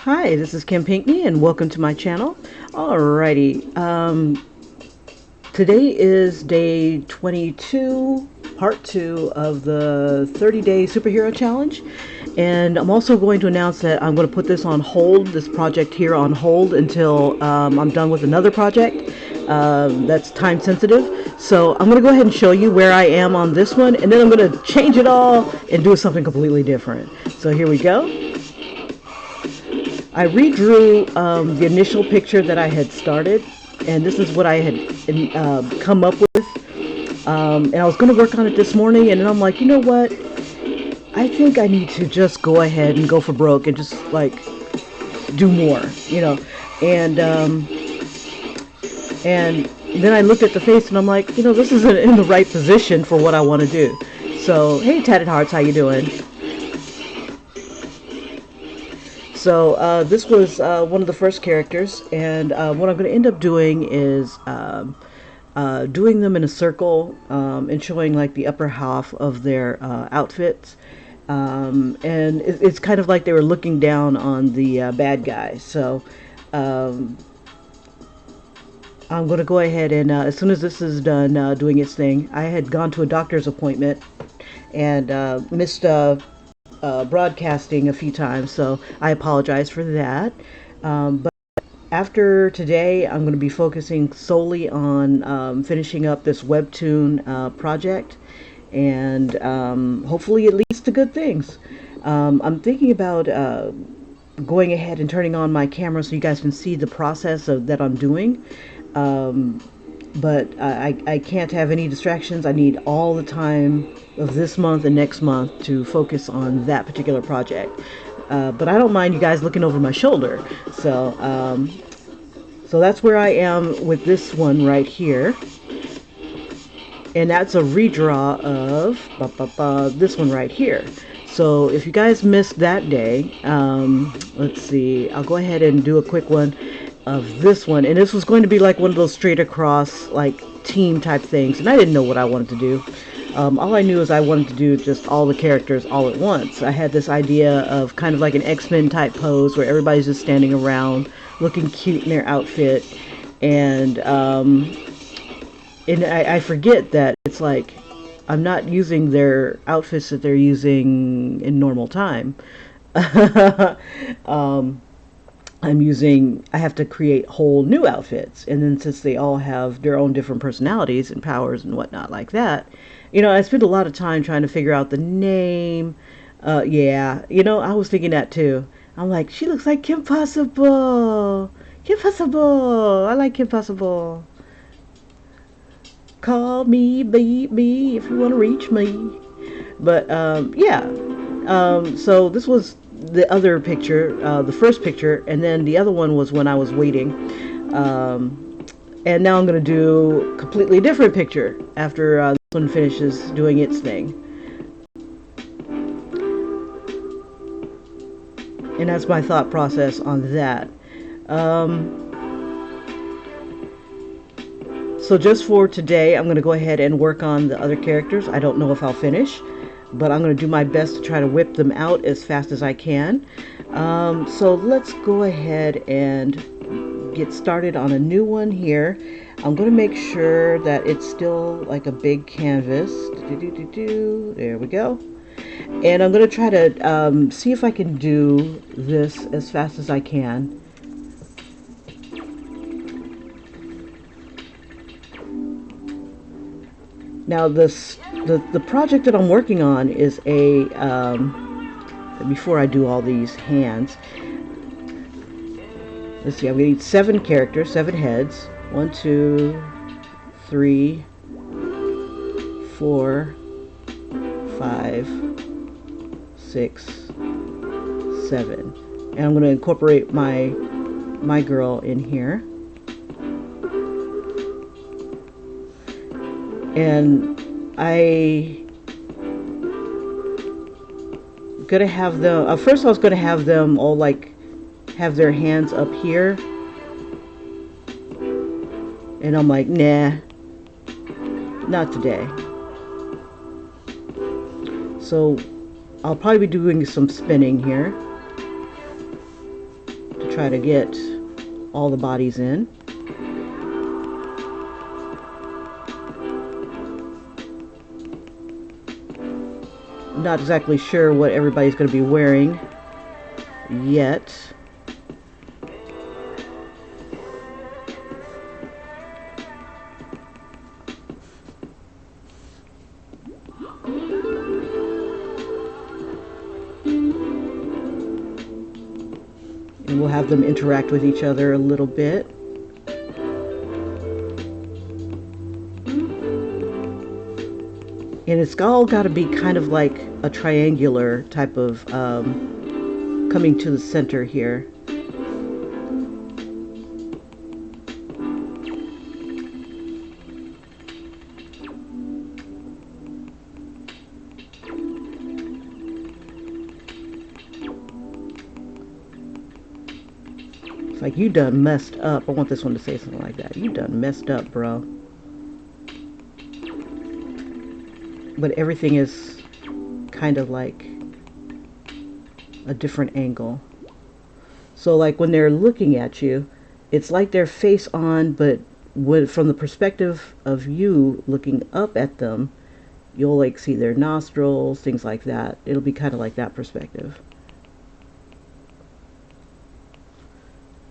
Hi, this is Kim Pinkney and welcome to my channel. Alrighty, today is day 22, part 2 of the 30-day superhero challenge. And I'm also going to announce that I'm going to put this on hold, this project here on hold until I'm done with another project that's time sensitive. So I'm going to go ahead and show you where I am on this one, and then I'm going to change it all and do something completely different. So here we go. I redrew the initial picture that I had started, and this is what I had come up with. And I was going to work on it this morning, and then I'm like, you know what? I think I need to just go ahead and go for broke and just like do more, you know. And then I looked at the face, and I'm like, you know, this isn't in the right position for what I want to do. So, hey, Tatted Hearts, how you doing? So this was one of the first characters, and what I'm going to end up doing is doing them in a circle and showing like the upper half of their outfits. And it's kind of like they were looking down on the bad guy. So I'm going to go ahead and as soon as this is done doing its thing, I had gone to a doctor's appointment and missed broadcasting a few times, so I apologize for that. But after today, I'm going to be focusing solely on finishing up this webtoon project, and hopefully it leads to good things. I'm thinking about going ahead and turning on my camera so you guys can see the process that I'm doing. But I can't have any distractions. I need all the time of this month and next month to focus on that particular project. But I don't mind you guys looking over my shoulder. So, so that's where I am with this one right here. And that's a redraw of this one right here. So if you guys missed that day, let's see, I'll go ahead and do a quick one of this one. And this was going to be like one of those straight across like team type things, and I didn't know what I wanted to do. All I knew is I wanted to do just all the characters all at once. I had this idea of kind of like an X-Men type pose where everybody's just standing around looking cute in their outfit, and I forget that it's like I'm not using their outfits that they're using in normal time. I have to create whole new outfits. And then since they all have their own different personalities and powers and whatnot like that, you know, I spent a lot of time trying to figure out the name. Yeah, you know, I was thinking that too. I'm like, she looks like Kim Possible. Kim Possible. I like Kim Possible. Call me, baby, if you want to reach me. But, yeah. So this was the other picture, the first picture, and then the other one was when I was waiting. And now I'm going to do a completely different picture after this one finishes doing its thing. And that's my thought process on that. So just for today, I'm going to go ahead and work on the other characters. I don't know if I'll finish, but I'm going to do my best to try to whip them out as fast as I can. So let's go ahead and get started on a new one here. I'm going to make sure that it's still like a big canvas. There we go. And I'm going to try to see if I can do this as fast as I can. Now the project that I'm working on is a, before I do all these hands, let's see, I'm going to need 7 characters, 7 heads. 1, 2, 3, 4, 5, 6, 7. And I'm going to incorporate my girl in here. And I'm gonna have them, first I was gonna have them all like have their hands up here, and I'm like, nah, not today. So I'll probably be doing some spinning here. try to get all the bodies in. Not exactly sure what everybody's going to be wearing yet. And we'll have them interact with each other a little bit. And it's all got to be kind of like a triangular type of coming to the center here. It's like, you done messed up. I want this one to say something like that. You done messed up, bro. But everything is kind of like a different angle. So like when they're looking at you, it's like they're face on, but from the perspective of you looking up at them, you'll like see their nostrils, things like that. It'll be kind of like that perspective.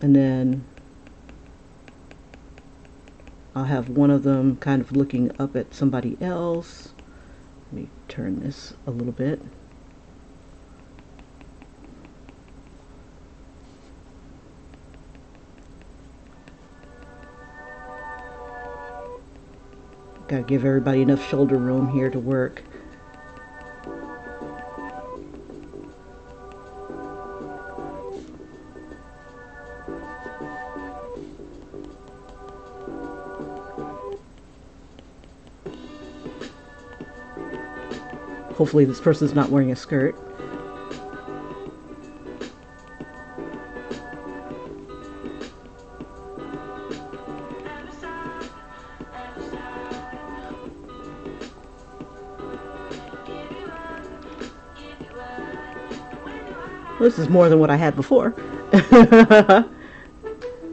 And then I'll have one of them kind of looking up at somebody else. Let me turn this a little bit. Gotta give everybody enough shoulder room here to work. Hopefully this person's not wearing a skirt. This is more than what I had before.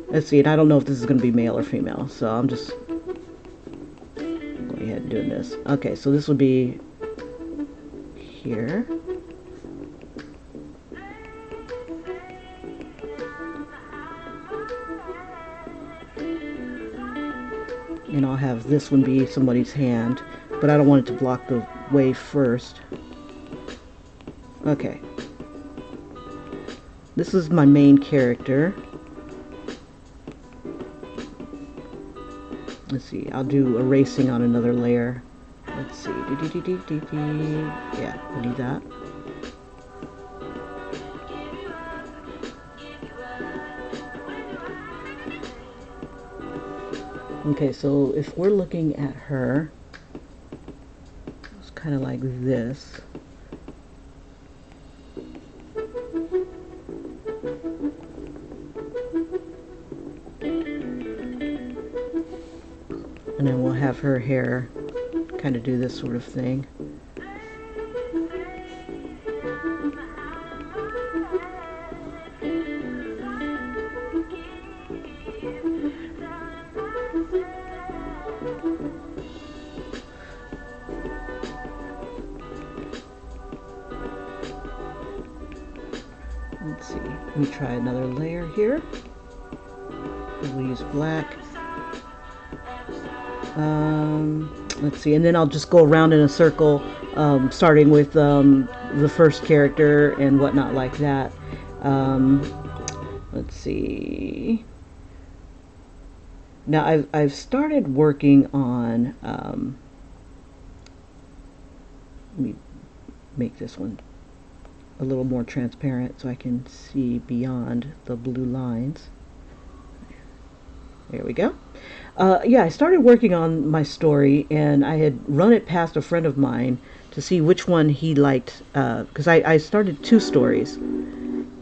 Let's see, and I don't know if this is going to be male or female, so I'm just going ahead and doing this. Okay, so this would be here. And I'll have this one be somebody's hand, but I don't want it to block the way first. Okay. This is my main character. Let's see, I'll do erasing on another layer. Let's see. Yeah, I need that. Okay, so if we're looking at her, it's kind of like this. And then we'll have her hair kind of do this sort of thing. Let's see, let me try another layer here. We'll use black. Let's see, and then I'll just go around in a circle, starting with the first character and whatnot like that. Let's see. Now I've started working on. Let me make this one a little more transparent so I can see beyond the blue lines. There we go. Yeah, I started working on my story, and I had run it past a friend of mine to see which one he liked, because I started 2 stories,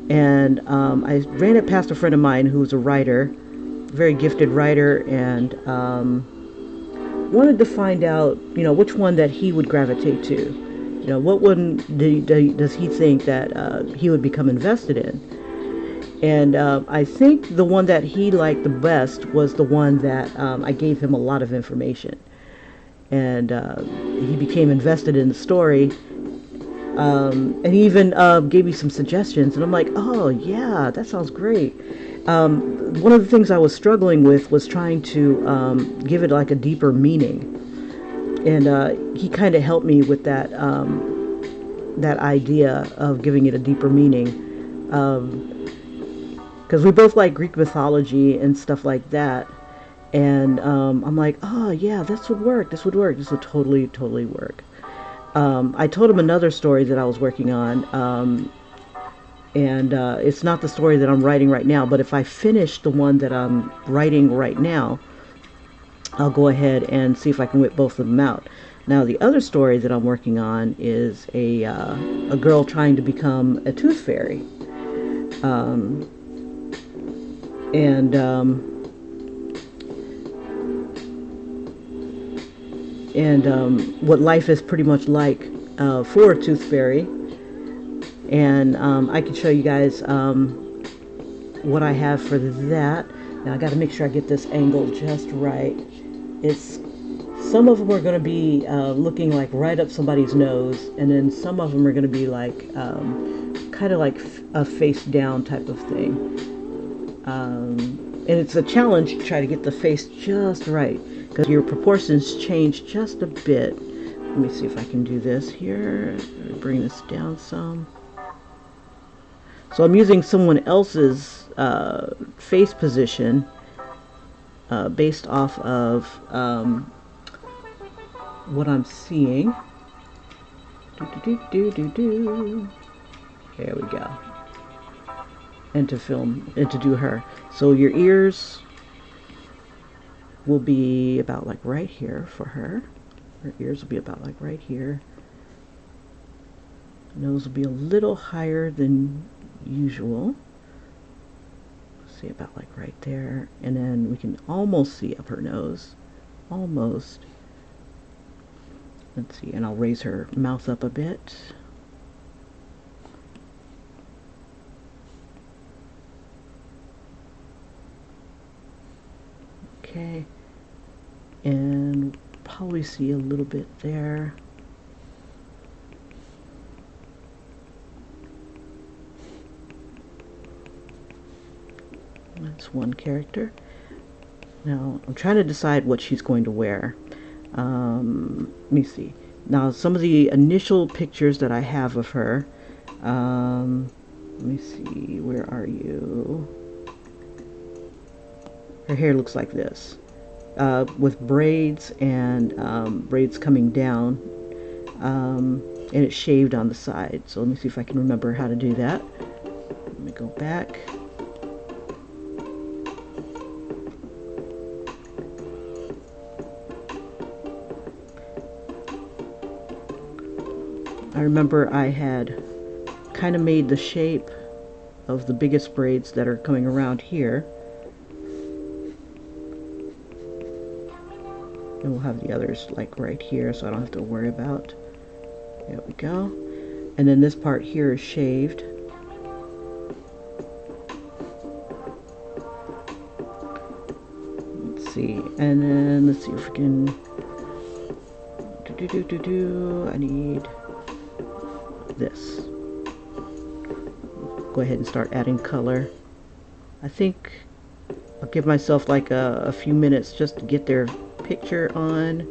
and I ran it past a friend of mine who's a writer, very gifted writer, and wanted to find out, you know, which one that he would gravitate to. You know, what one does he think that he would become invested in? And I think the one that he liked the best was the one that I gave him a lot of information. And he became invested in the story. And he even gave me some suggestions. And I'm like, oh, yeah, that sounds great. One of the things I was struggling with was trying to give it like a deeper meaning. And he kind of helped me with that that idea of giving it a deeper meaning. Because we both like Greek mythology and stuff like that. And I'm like, oh, yeah, this would work. This would work. This would totally, totally work. I told him another story that I was working on. And it's not the story that I'm writing right now. But if I finish the one that I'm writing right now, I'll go ahead and see if I can whip both of them out. Now, the other story that I'm working on is a girl trying to become a tooth fairy. Um, and what life is pretty much like for a tooth fairy. And I can show you guys what I have for that. Now I got to make sure I get this angle just right. It's some of them are going to be looking like right up somebody's nose, and then some of them are going to be like kind of like a face down type of thing. And it's a challenge to try to get the face just right, because your proportions change just a bit. Let me see if I can do this here. Bring this down some. So I'm using someone else's face position based off of what I'm seeing. There we go. And to film and to do her. So your ears will be about like right here for her. Her ears will be about like right here. Nose will be a little higher than usual. See, about like right there. And then we can almost see up her nose. Almost. Let's see, and I'll raise her mouth up a bit. Okay, and probably see a little bit there. That's one character. Now, I'm trying to decide what she's going to wear. Let me see. Now, some of the initial pictures that I have of her, let me see, where are you? Her hair looks like this, with braids and braids coming down, and it's shaved on the side. So let me see if I can remember how to do that. Let me go back. I remember I had kind of made the shape of the biggest braids that are coming around here. And we'll have the others like right here, so I don't have to worry about. There we go. And then this part here is shaved. Let's see. And then let's see if we can I need this. Go ahead and start adding color. I think I'll give myself like a few minutes just to get their picture on.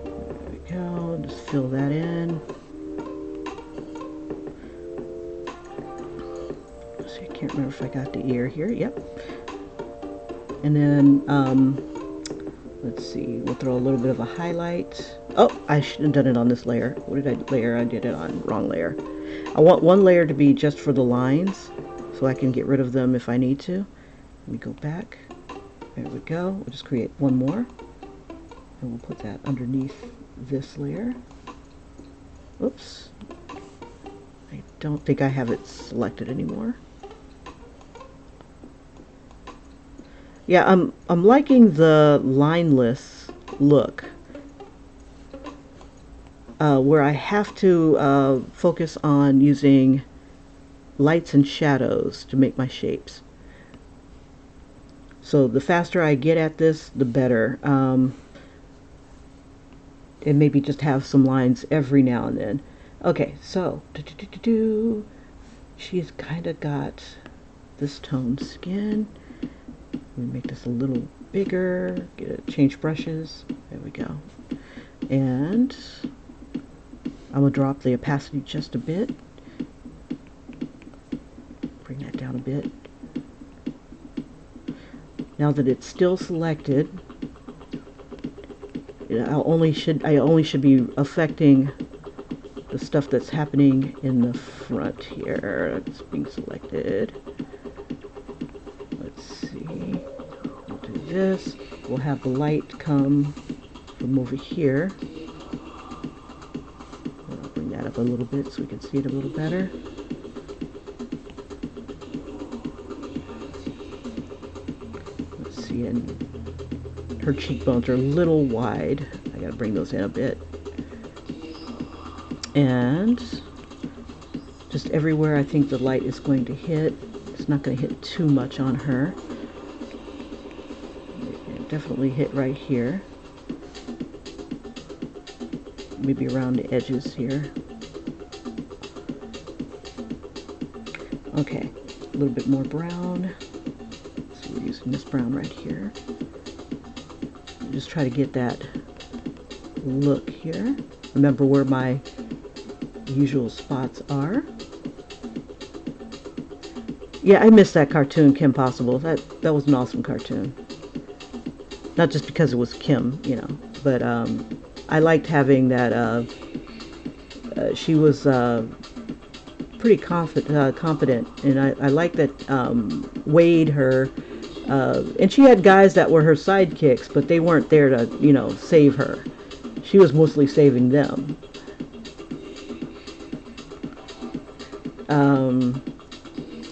There we go. Just fill that in. Let's see, I can't remember if I got the ear here. Yep. And then let's see, we'll throw a little bit of a highlight. Oh, I should have done it on this layer. What did I layer? I did it on wrong layer. I want one layer to be just for the lines, so I can get rid of them if I need to. Let me go back. There we go. We'll just create one more. And we'll put that underneath this layer. Oops. I don't think I have it selected anymore. Yeah, I'm liking the lineless look. where I have to focus on using lights and shadows to make my shapes. So the faster I get at this, the better. And maybe just have some lines every now and then. Okay, so she's kind of got this toned skin. Let me make this a little bigger. Change brushes. There we go. And I'm gonna drop the opacity just a bit. Bring that down a bit. Now that it's still selected, I only should be affecting the stuff that's happening in the front here. It's being selected. Let's see. We'll do this. We'll have the light come from over here. I'll bring that up a little bit so we can see it a little better. Let's see, and her cheekbones are a little wide. I gotta bring those in a bit. And just everywhere I think the light is going to hit, it's not going to hit too much on her. Definitely hit right here. Maybe around the edges here. Okay, a little bit more brown. So we're using this brown right here. Just try to get that look here. Remember where my usual spots are. Yeah, I missed that cartoon, Kim Possible. That was an awesome cartoon. Not just because it was Kim, you know, but I liked having that. She was pretty competent, and I liked that Wade, her, and she had guys that were her sidekicks, but they weren't there to, you know, save her. She was mostly saving them.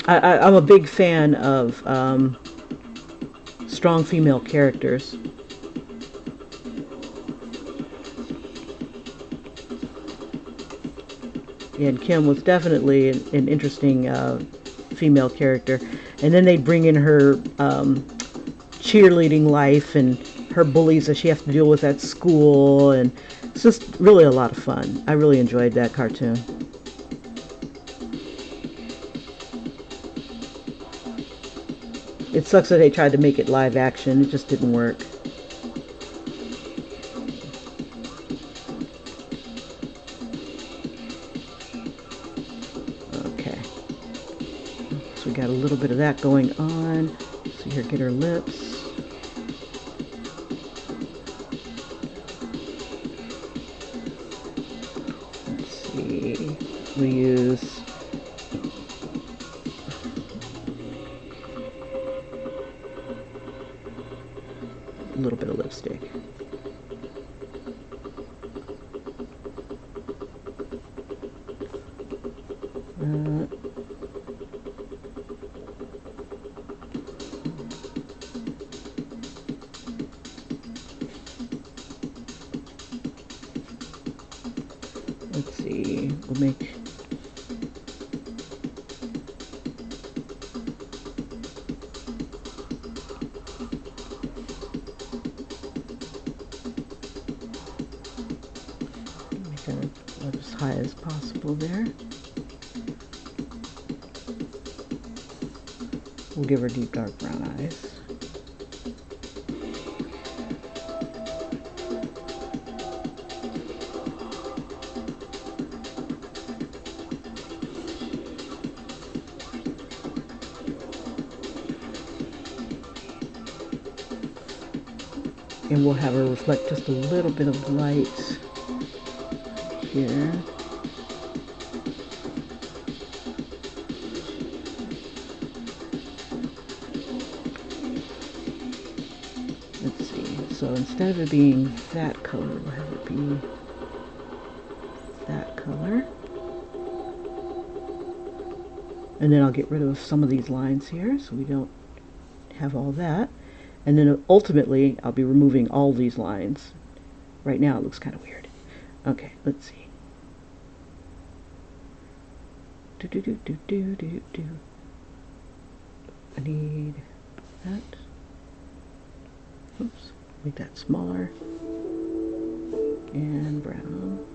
I'm a big fan of strong female characters. And Kim was definitely an interesting female character. And then they bring in her cheerleading life and her bullies that she has to deal with at school. And it's just really a lot of fun. I really enjoyed that cartoon. It sucks that they tried to make it live action. It just didn't work. Okay. So we got a little bit of that going on. So here, get her lips. Let's see. We use a little bit of lipstick. Let's see, we'll make that as high as possible there. We'll give her deep dark brown eyes. And we'll have her reflect just a little bit of light here. Let's see, so instead of it being that color, we'll have it be that color. And then I'll get rid of some of these lines here so we don't have all that. And then ultimately, I'll be removing all these lines. Right now, it looks kind of weird. Okay, let's see. I need that. Oops, make that smaller. And brown.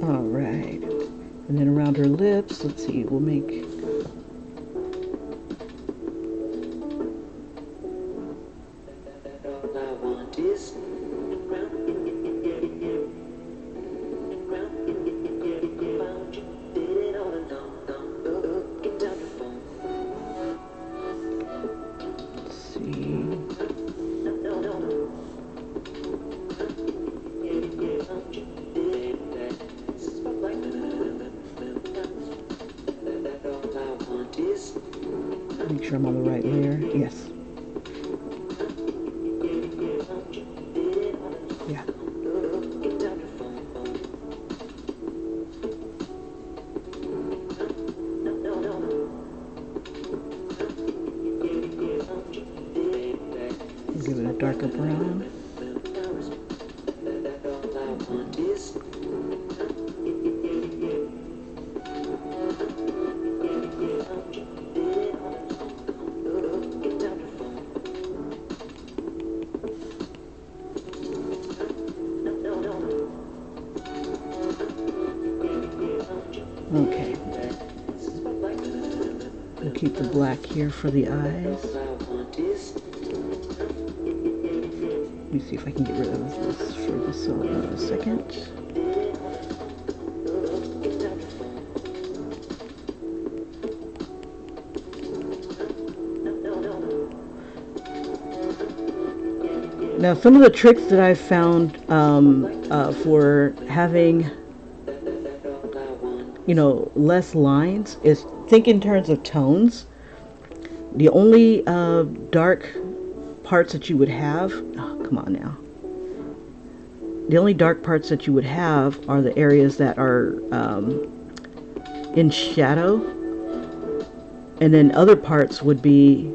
All right, and then around her lips, let's see, we'll make make sure I'm on the right layer. Yes. Yeah. Give it a darker brown. Okay. We'll keep the black here for the eyes. Let me see if I can get rid of this for this a second. Now, some of the tricks that I've found for having, you know, less lines is think in terms of tones. The only dark parts that you would have, oh, come on now. The only dark parts that you would have are the areas that are in shadow, and then other parts would be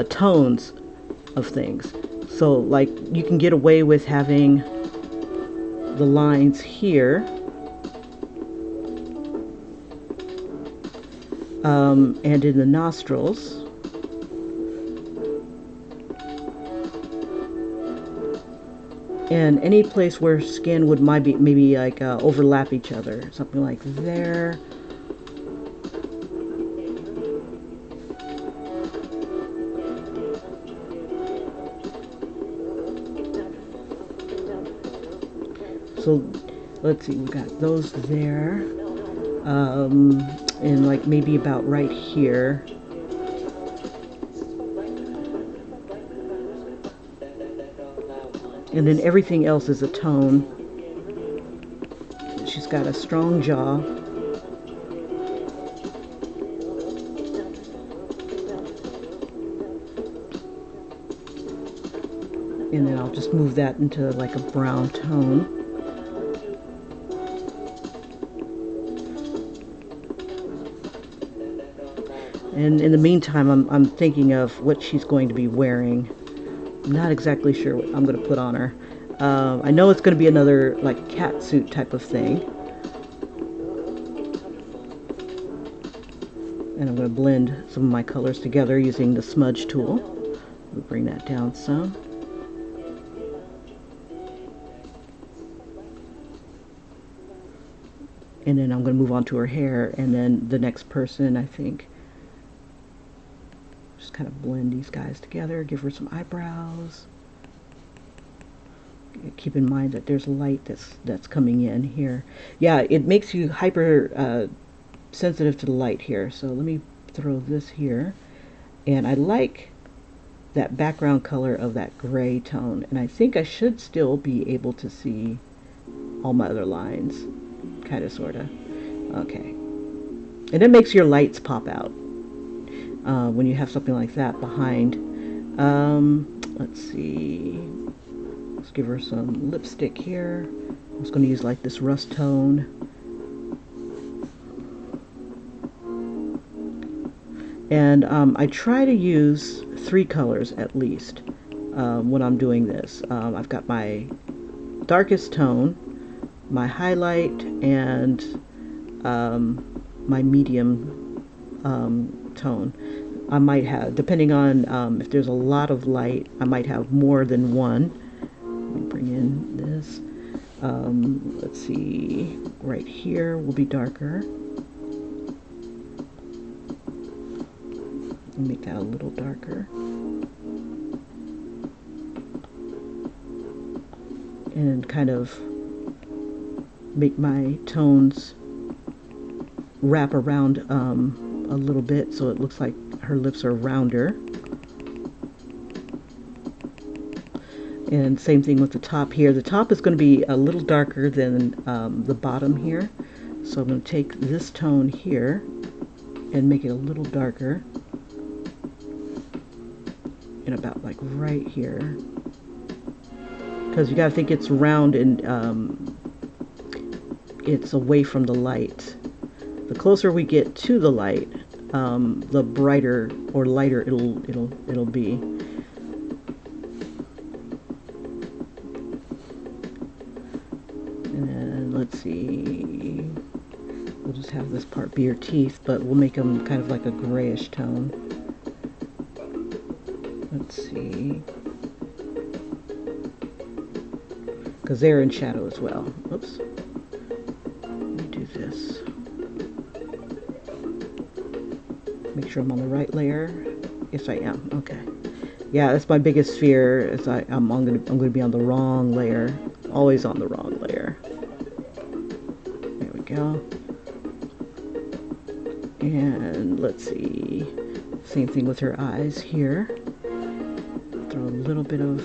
tones of things. So like you can get away with having the lines here and in the nostrils, and any place where skin would maybe like overlap each other, something like there. So let's see, we've got those there, and like maybe about right here. And then everything else is a tone. She's got a strong jaw. And then I'll just move that into like a brown tone. And in the meantime, I'm thinking of what she's going to be wearing. I'm not exactly sure what I'm going to put on her. I know it's going to be another like cat suit type of thing. And I'm going to blend some of my colors together using the smudge tool. We'll bring that down some. And then I'm going to move on to her hair, and then the next person, I think. Just kind of blend these guys together, give her some eyebrows. Keep in mind that there's light that's coming in here. Yeah, it makes you hyper sensitive to the light here. So let me throw this here. And I like that background color of that gray tone. And I think I should still be able to see all my other lines, kind of, sort of. Okay. And it makes your lights pop out when you have something like that behind. Let's see. Let's give her some lipstick here. I'm just going to use like this rust tone. And I try to use 3 colors at least when I'm doing this. I've got my darkest tone, my highlight, and my medium tone. I might have, depending on if there's a lot of light, I might have more than one. Let me bring in this. Let's see, right here will be darker. Make that a little darker. And kind of make my tones wrap around a little bit so it looks like her lips are rounder. And same thing with the top here. The top is going to be a little darker than the bottom here. So I'm going to take this tone here and make it a little darker. And about like right here. Because you got to think it's round and it's away from the light. The closer we get to the light, the brighter or lighter it'll be. And let's see, we'll just have this part be her teeth, but we'll make them kind of like a grayish tone. Let's see, because they're in shadow as well. Oops. Let me do this. Make sure I'm on the right layer. Yes, I am. Okay. Yeah, that's my biggest fear. Is I'm gonna be on the wrong layer. Always on the wrong layer. There we go. And let's see. Same thing with her eyes here. Throw a little bit of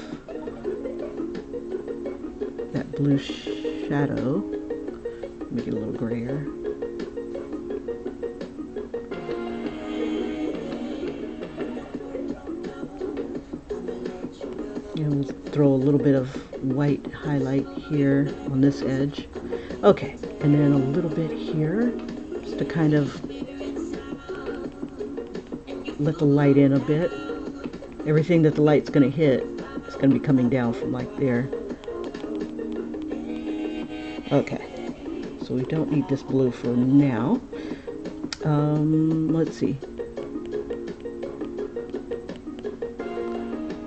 that blue shadow. Make it a little grayer. And we'll throw a little bit of white highlight here on this edge. Okay, and then a little bit here, just to kind of let the light in a bit. Everything that the light's going to hit is going to be coming down from like there. Okay, so we don't need this blue for now. Let's see.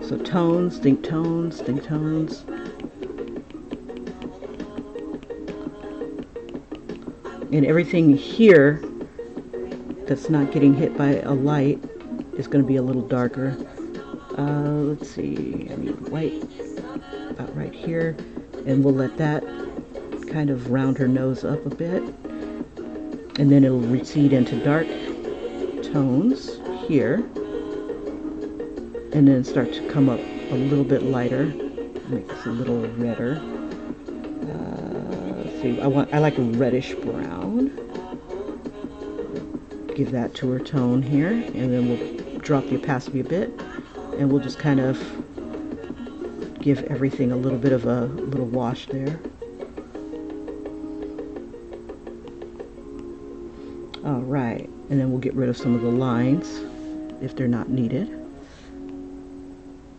So tones, think tones, think tones. And everything here that's not getting hit by a light is going to be a little darker. Let's see, I need white about right here, and we'll let that kind of round her nose up a bit, and then it'll recede into dark tones here, and then start to come up a little bit lighter. Make this a little redder. Let's see, I like a reddish brown. Give that to her tone here, and then we'll drop the opacity a bit, and we'll just kind of give everything a little bit of a little wash there. All right, and then we'll get rid of some of the lines if they're not needed.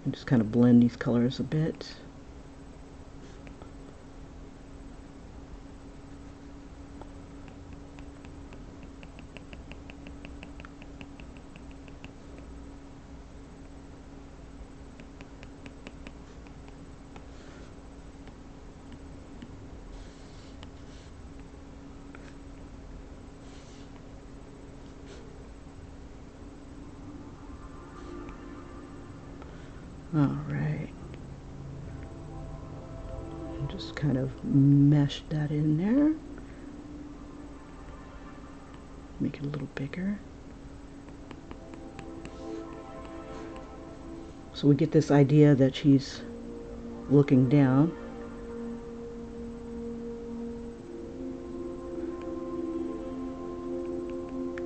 And just kind of blend these colors a bit. All right, and just kind of mesh that in there. Make it a little bigger. So we get this idea that she's looking down.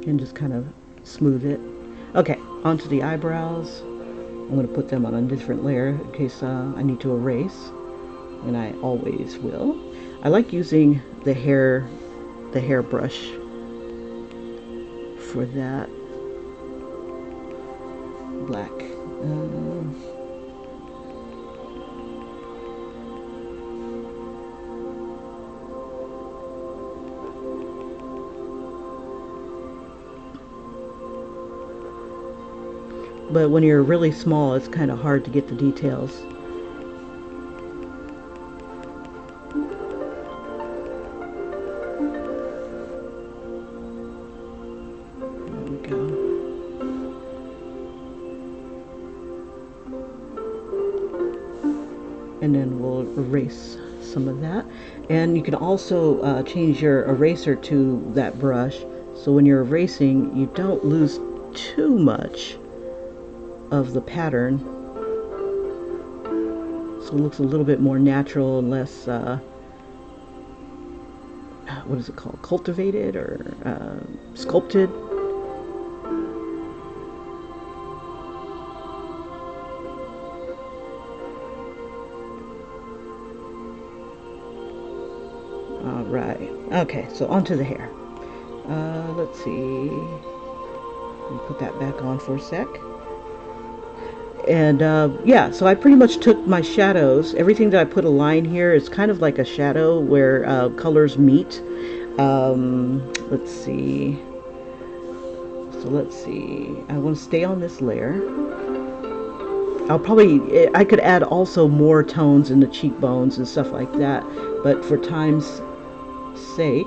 And just kind of smooth it. Okay, onto the eyebrows. I'm going to put them on a different layer in case I need to erase, and I always will. I like using the hair brush for that. Black. But when you're really small, it's kind of hard to get the details. There we go. And then we'll erase some of that. And you can also change your eraser to that brush, so when you're erasing, you don't lose too much of the pattern, so it looks a little bit more natural and less what is it called, cultivated or sculpted. All right, okay, so onto the hair. Let's see, let me put that back on for a sec. And yeah, so I pretty much took my shadows. Everything that I put a line here is kind of like a shadow where colors meet. Let's see. So let's see. I want to stay on this layer. I could add also more tones in the cheekbones and stuff like that. But for time's sake,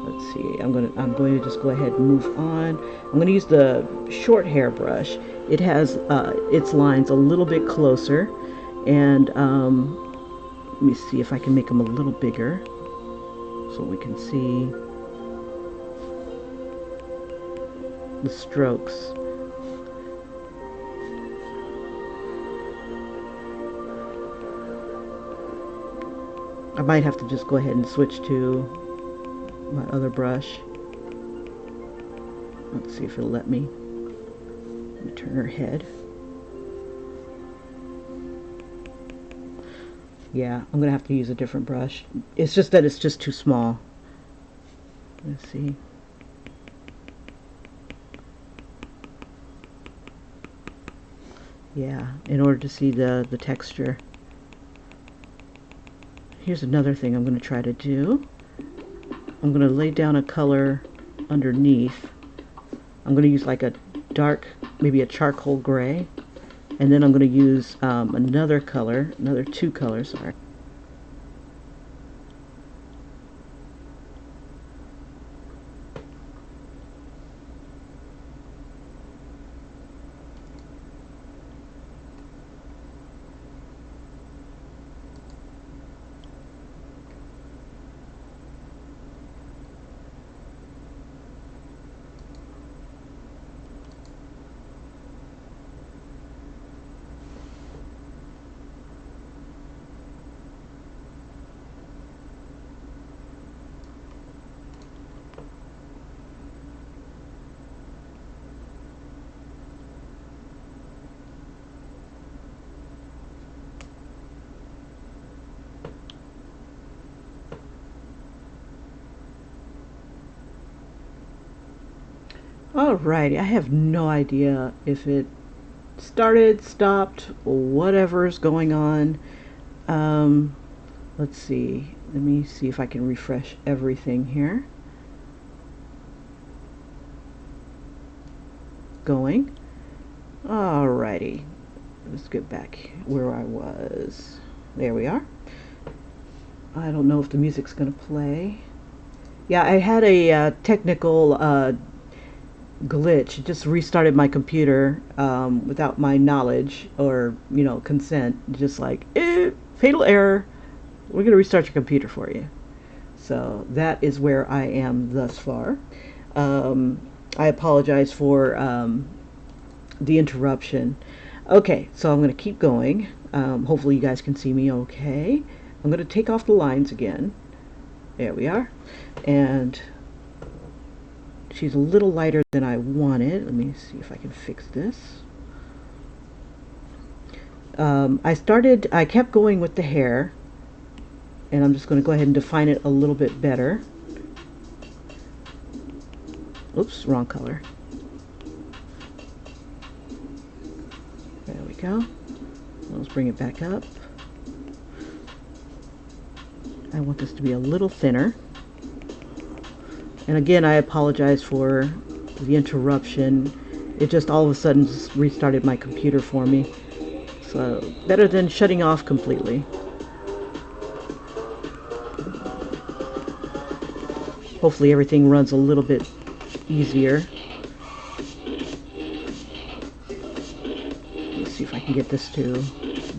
let's see. I'm going to just go ahead and move on. I'm going to use the short hair brush. It has its lines a little bit closer, and let me see if I can make them a little bigger so we can see the strokes. I might have to just go ahead and switch to my other brush. Let's see if it'll let me. Let me turn her head. Yeah, I'm gonna have to use a different brush. It's just that it's just too small. Let's see. Yeah, in order to see the texture. Here's another thing I'm going to try to do. I'm going to lay down a color underneath. I'm going to use like a dark, maybe a charcoal gray, and then I'm going to use another color, another two colors, sorry. Alrighty, I have no idea if it started, stopped, whatever's going on. Let's see. Let me see if I can refresh everything here. Going. Alrighty. Let's get back where I was. There we are. I don't know if the music's going to play. Yeah, I had a technical glitch. It just restarted my computer without my knowledge or, you know, consent. Just like, fatal error. We're going to restart your computer for you. So that is where I am thus far. I apologize for the interruption. Okay, so I'm going to keep going. Hopefully you guys can see me okay. I'm going to take off the lines again. There we are. And she's a little lighter than I wanted. Let me see if I can fix this. I kept going with the hair, and I'm just going to go ahead and define it a little bit better. Oops, wrong color. There we go. Let's bring it back up. I want this to be a little thinner. And again, I apologize for the interruption. It just all of a sudden just restarted my computer for me. So better than shutting off completely. Hopefully everything runs a little bit easier. Let's see if I can get this to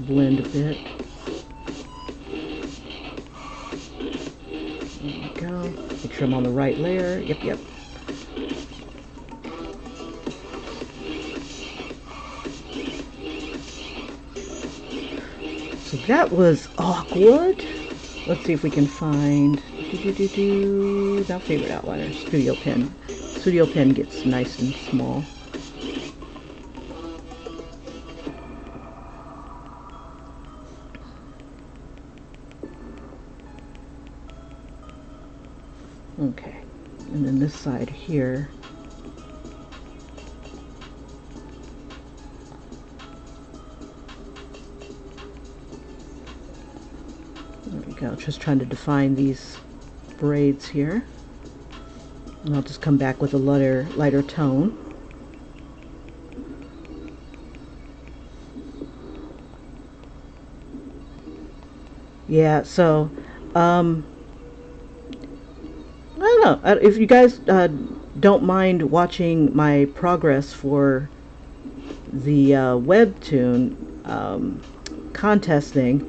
blend a bit. There we go. Make sure I'm on the right layer. Yep. So that was awkward. Let's see if we can find now favorite outliner, Studio Pen. Studio Pen gets nice and small. Okay, and then this side here. There we go, just trying to define these braids here. And I'll just come back with a lighter tone. Yeah, so I don't know if you guys don't mind watching my progress for the webtoon contest thing.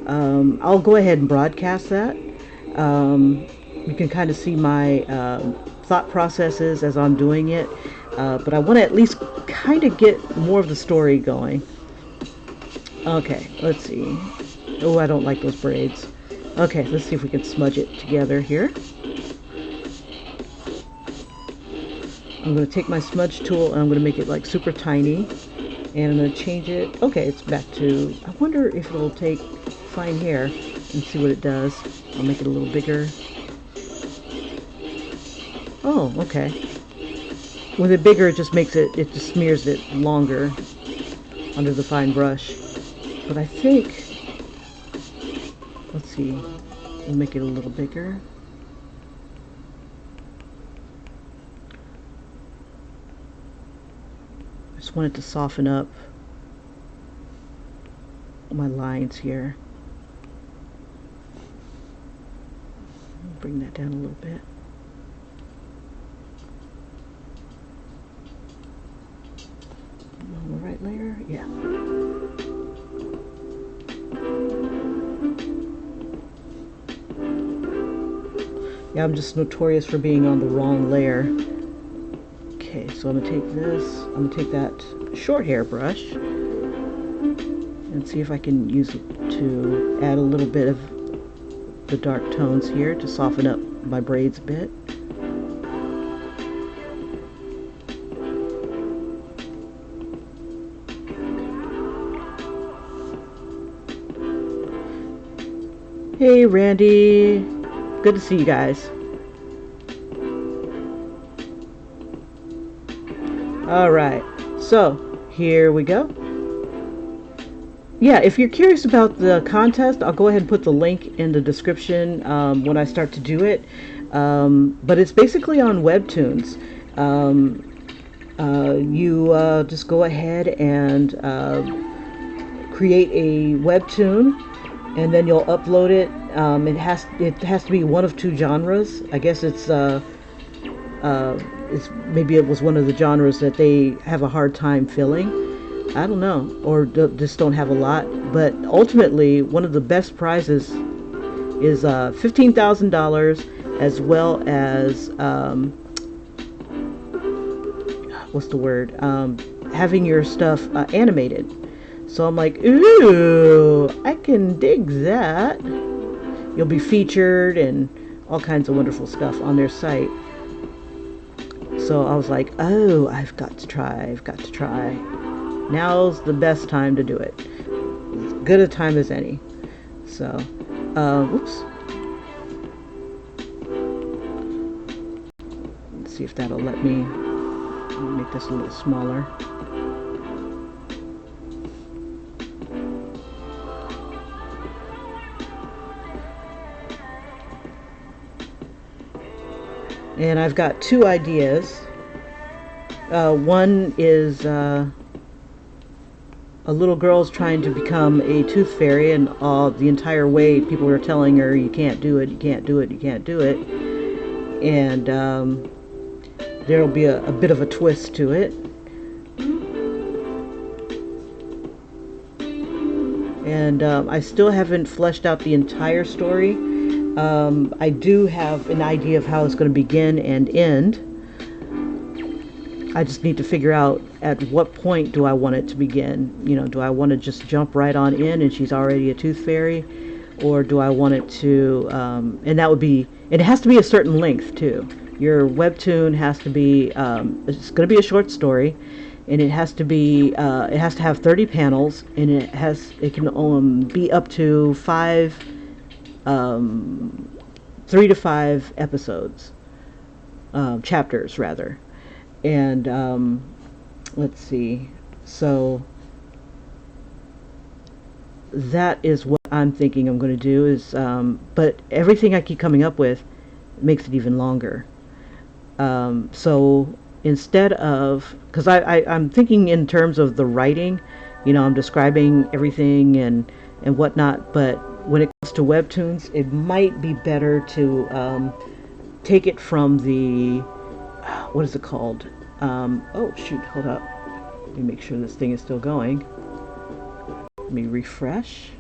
I'll go ahead and broadcast that. You can kind of see my thought processes as I'm doing it, but I want to at least kind of get more of the story going. Okay, let's see. Oh, I don't like those braids. Okay, let's see if we can smudge it together here. I'm going to take my smudge tool and I'm going to make it like super tiny, and I'm going to change it. Okay, it's back to, I wonder if it'll take fine hair and see what it does. I'll make it a little bigger. Oh, okay. With it bigger, it just makes it, it just smears it longer under the fine brush. But I think, let's see, we'll make it a little bigger. I just want it to soften up my lines here. Bring that down a little bit. On the right layer, yeah. Yeah, I'm just notorious for being on the wrong layer. Okay, so I'm gonna take this, I'm gonna take that short hair brush and see if I can use it to add a little bit of the dark tones here to soften up my braids a bit. Hey Randy, good to see you guys. Alright, so here we go. Yeah, if you're curious about the contest, I'll go ahead and put the link in the description when I start to do it. But it's basically on webtoons. You just go ahead and create a webtoon, and then you'll upload it. It has to be one of two genres. I guess it's maybe it was one of the genres that they have a hard time filling. I don't know, or just don't have a lot. But ultimately, one of the best prizes is $15,000, as well as what's the word? having your stuff animated. So I'm like, ooh, I can dig that. You'll be featured and all kinds of wonderful stuff on their site. So I was like, oh, I've got to try. Now's the best time to do it. As good a time as any. So, oops. Let's see if that'll let me make this a little smaller. And I've got two ideas. One is a little girl's trying to become a tooth fairy, and the entire way people are telling her, you can't do it, you can't do it, you can't do it. And there'll be a bit of a twist to it. And I still haven't fleshed out the entire story. I do have an idea of how it's going to begin and end. I just need to figure out at what point do I want it to begin. You know, do I want to just jump right on in and she's already a tooth fairy? Or do I want it to, and that would be, it has to be a certain length too. Your webtoon has to be, it's going to be a short story, and it has to be, it has to have 30 panels, and it can be up to 3 to 5 episodes, chapters rather. And let's see, so that is what I'm thinking I'm going to do is, but everything I keep coming up with makes it even longer. So instead of, because I'm thinking in terms of the writing, you know, I'm describing everything and whatnot, but when it comes to webtoons, it might be better to take it from the, what is it called? Oh shoot, hold up. Let me make sure this thing is still going. Let me refresh.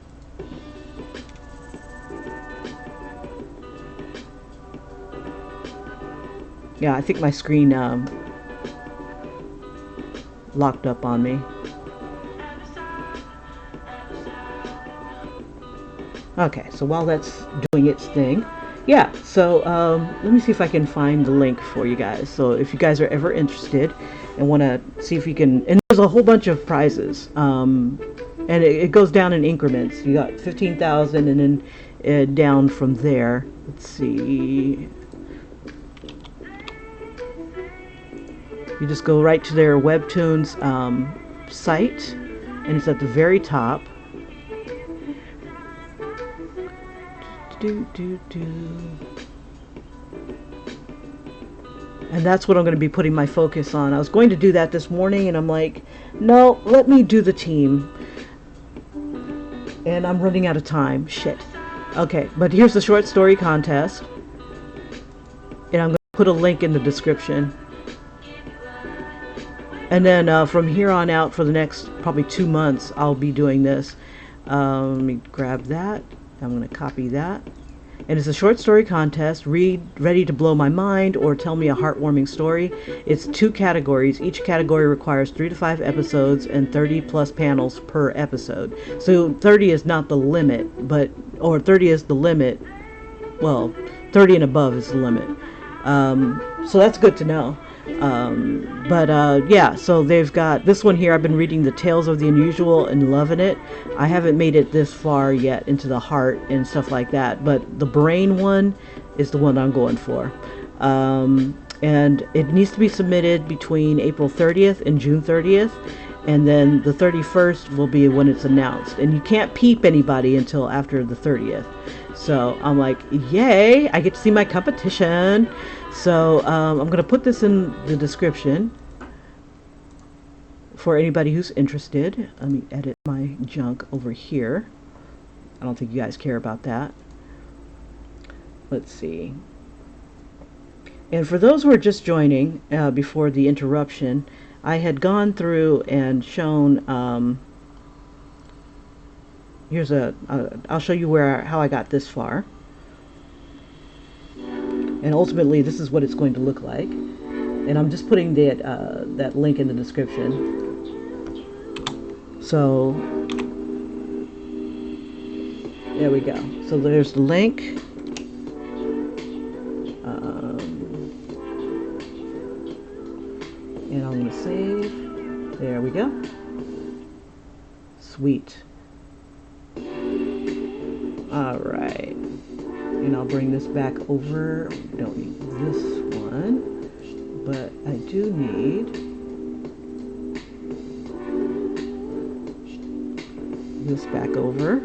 Yeah, I think my screen locked up on me. Okay, so while that's doing its thing, yeah, so let me see if I can find the link for you guys. So if you guys are ever interested and want to see if you can, and there's a whole bunch of prizes, and it goes down in increments. You got 15,000 and then down from there. Let's see. You just go right to their webtoons site, and it's at the very top. And that's what I'm going to be putting my focus on. I was going to do that this morning, and I'm like, no, let me do the team. And I'm running out of time. Shit. Okay, but here's the short story contest. And I'm going to put a link in the description. And then from here on out, for the next probably 2 months, I'll be doing this. Let me grab that. I'm going to copy that. And it's a short story contest. Read Ready to Blow My Mind or Tell Me a Heartwarming Story. It's 2 categories. Each category requires 3 to 5 episodes and 30 plus panels per episode. So 30 is not the limit, or 30 is the limit. Well, 30 and above is the limit. So that's good to know. Yeah, so they've got this one here. I've been reading The Tales of the Unusual and loving it. I haven't made it this far yet into the heart and stuff like that, but the brain one is the one I'm going for. And it needs to be submitted between April 30th and June 30th, and then the 31st will be when it's announced, and you can't peep anybody until after the 30th. So I'm like, yay, I get to see my competition. So I'm going to put this in the description for anybody who's interested. Let me edit my junk over here. I don't think you guys care about that. Let's see. And for those who are just joining before the interruption, I had gone through and shown, I'll show you how I got this far. And ultimately, this is what it's going to look like. And I'm just putting that link in the description. So there we go. So there's the link. And I'm going to save. There we go. Sweet. Alright. And I'll bring this back over. We don't need this one, but I do need this back over.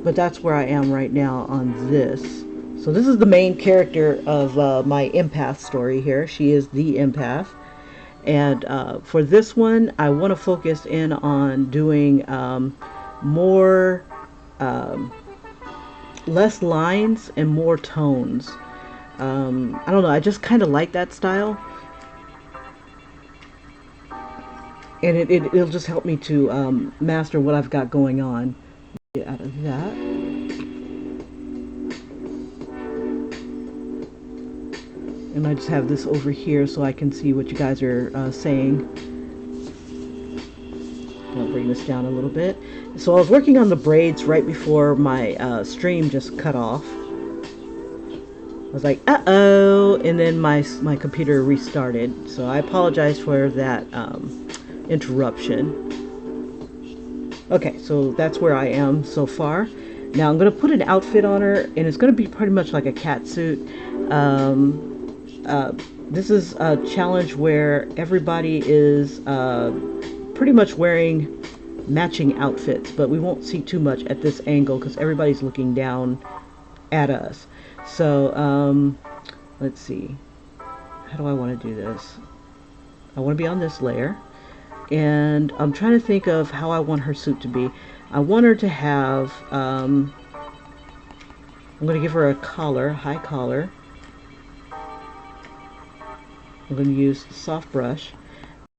But that's where I am right now on this. So this is the main character of my empath story here. She is the empath. And for this one, I want to focus in on doing more, less lines and more tones. I don't know, I just kind of like that style. And it'll just help me to master what I've got going on. Get out of that. And I just have this over here so I can see what you guys are saying. I'll bring this down a little bit. So I was working on the braids right before my stream just cut off. I was like, uh-oh, and then my computer restarted. So I apologize for that interruption. Okay, so that's where I am so far. Now I'm going to put an outfit on her, and it's going to be pretty much like a cat suit. This is a challenge where everybody is pretty much wearing matching outfits, but we won't see too much at this angle because everybody's looking down at us. So let's see, how do I want to do this? I want to be on this layer, and I'm trying to think of how I want her suit to be. I want her to have I'm going to give her a collar, high collar. I'm going to use the soft brush,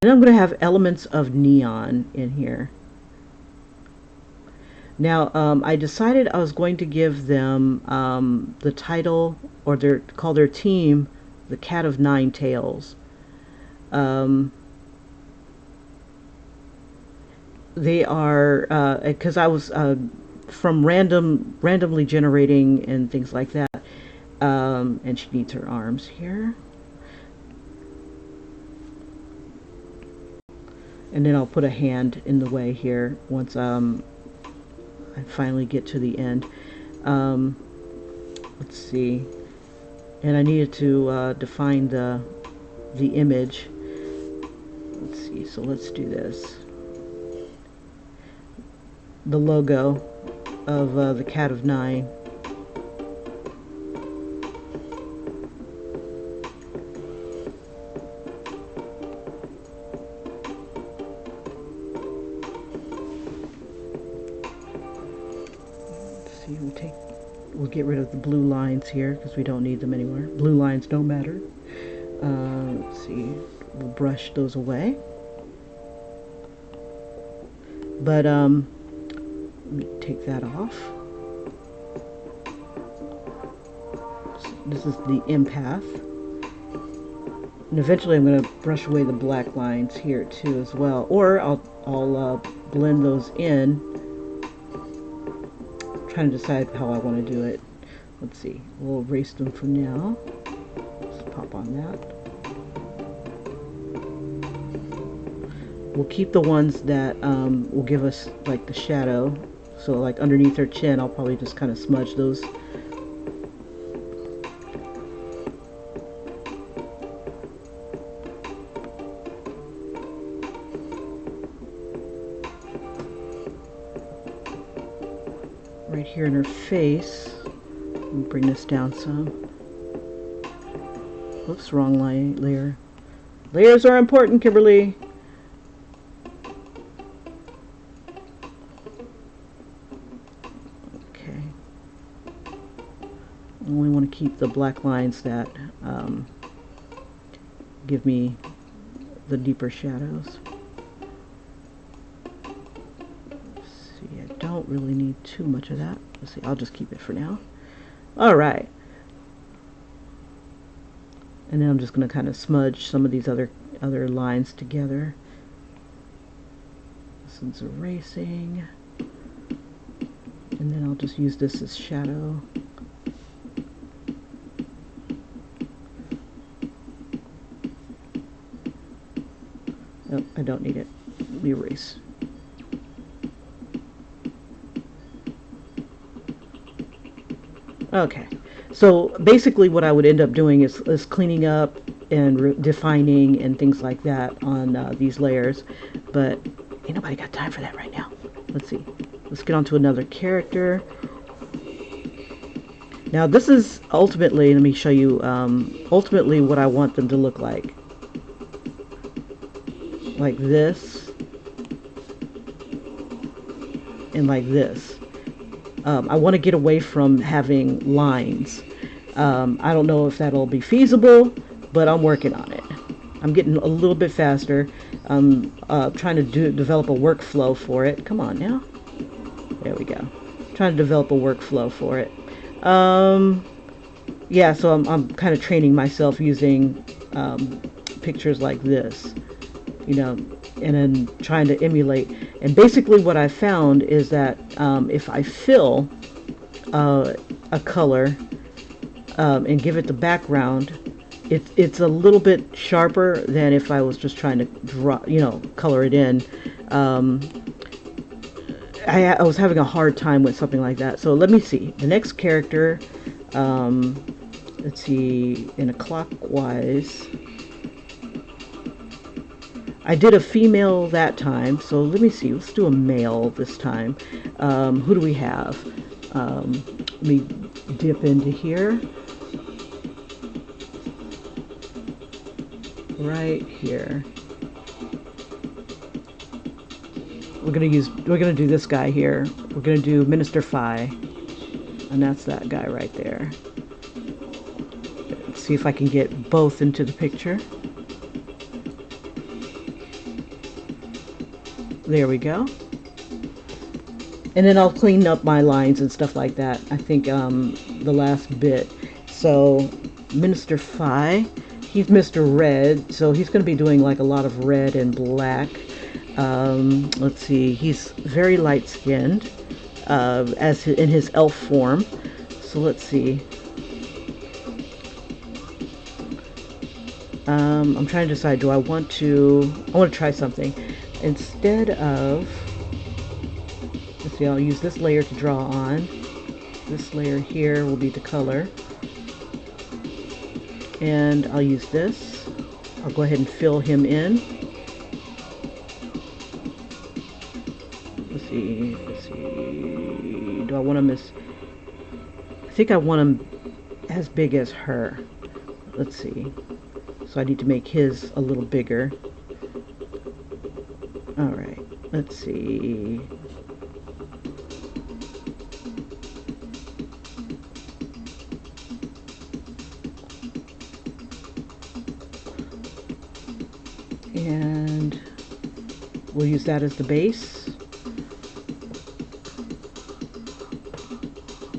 and I'm going to have elements of neon in here. Now, I decided I was going to give them the title, or call their team the Cat of Nine Tails. They are, because I was from randomly generating and things like that, and she needs her arms here. And then I'll put a hand in the way here once I finally get to the end. Let's see. And I needed to define the image. Let's see. So let's do this. The logo of the Cat of Nine. We'll get rid of the blue lines here because we don't need them anywhere. Blue lines don't matter. Let's see, we'll brush those away. But let me take that off. So this is the empath. And eventually I'm going to brush away the black lines here too as well. Or I'll blend those in. Trying to decide how I want to do it. Let's see. We'll erase them for now. Just pop on that. We'll keep the ones that will give us like the shadow. So like underneath her chin, I'll probably just kind of smudge those. Right here in her face. Let me bring this down some. Oops, wrong layer. Layers are important, Kimberly. Okay. I only want to keep the black lines that give me the deeper shadows. Don't really need too much of that. Let's see, I'll just keep it for now. Alright. And then I'm just going to kind of smudge some of these other lines together. This one's erasing. And then I'll just use this as shadow. Oh, I don't need it. Let me erase. Okay, so basically what I would end up doing is cleaning up and defining and things like that on these layers, but ain't nobody got time for that right now. Let's see. Let's get on to another character. Now this is ultimately, let me show you, ultimately what I want them to look like. Like this. And like this. I want to get away from having lines. I don't know if that'll be feasible, but I'm working on it. I'm getting a little bit faster. I'm trying to develop a workflow for it. Come on now. There we go. Trying to develop a workflow for it. Yeah, so I'm kind of training myself using pictures like this, you know, and then trying to emulate. And basically what I found is that if I fill a color and give it the background, it's a little bit sharper than if I was just trying to draw, you know, color it in. I was having a hard time with something like that. So let me see. The next character, let's see, in a clockwise. I did a female that time, so let me see. Let's do a male this time. Who do we have? Let me dip into here. Right here. We're gonna do this guy here. We're gonna do Minister Phi, and that's that guy right there. Let's see if I can get both into the picture. There we go. And then I'll clean up my lines and stuff like that. I think the last bit. So Minister Phi, he's Mr. Red, so he's going to be doing like a lot of red and black. Let's see, he's very light-skinned as in his elf form. So let's see. I'm trying to decide. I want to try something. Instead of, let's see, I'll use this layer to draw on. This layer here will be the color. And I'll use this. I'll go ahead and fill him in. Let's see. Do I want him as, I think I want him as big as her. Let's see. So I need to make his a little bigger. Alright, let's see. And we'll use that as the base.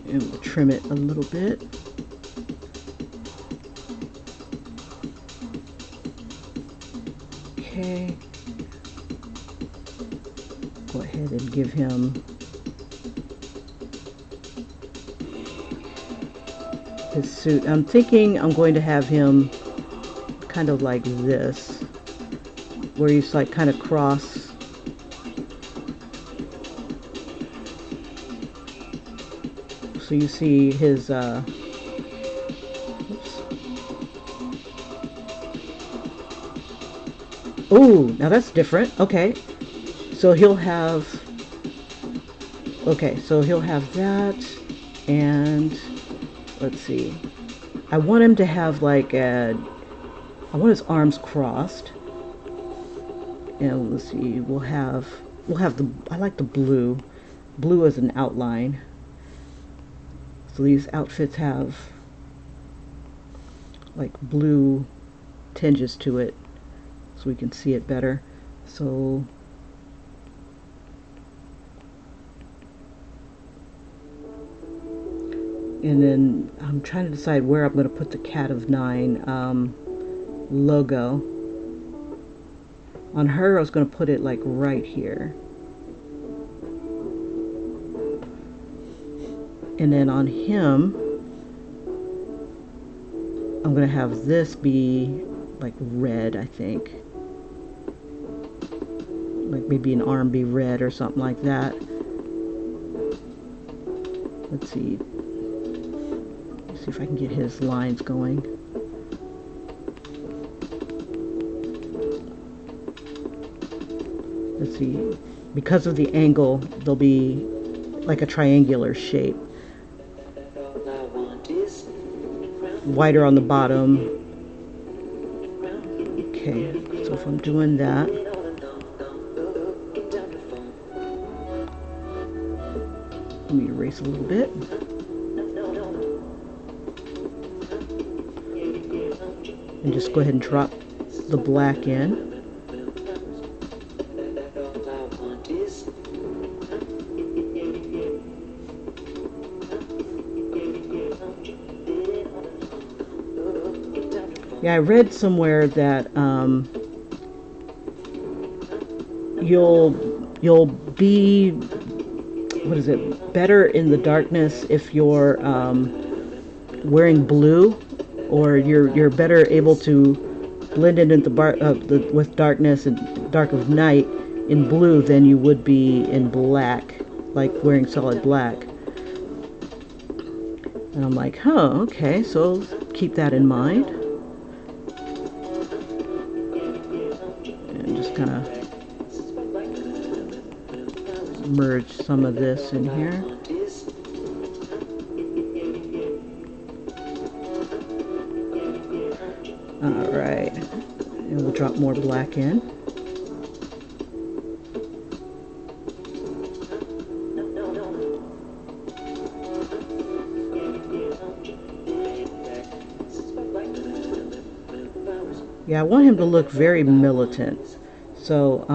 And we'll trim it a little bit. Okay. Go ahead and give him his suit. I'm thinking I'm going to have him kind of like this, where he's like kind of cross. So you see his oops. Ooh, now that's different. Okay. So he'll have, okay, so he'll have that, and let's see. I want him to have like I want his arms crossed. And let's see, we'll have the, I like the blue as an outline. So these outfits have like blue tinges to it, so we can see it better. So and then I'm trying to decide where I'm going to put the Cat of Nine logo. On her, I was going to put it like right here. And then on him, I'm going to have this be like red, I think. Like maybe an arm be red or something like that. Let's see. Let's see if I can get his lines going. Let's see. Because of the angle, they'll be like a triangular shape. Wider on the bottom. Okay, so if I'm doing that, let me erase a little bit. And just go ahead and drop the black in. Yeah, I read somewhere that you'll be, what is it, better in the darkness if you're wearing blue, or you're better able to blend in with darkness and dark of night in blue than you would be in black, like wearing solid black. And I'm like, huh, okay, so keep that in mind. And just kind of merge some of this in here. Alright, and we'll drop more black in. Yeah, I want him to look very militant. So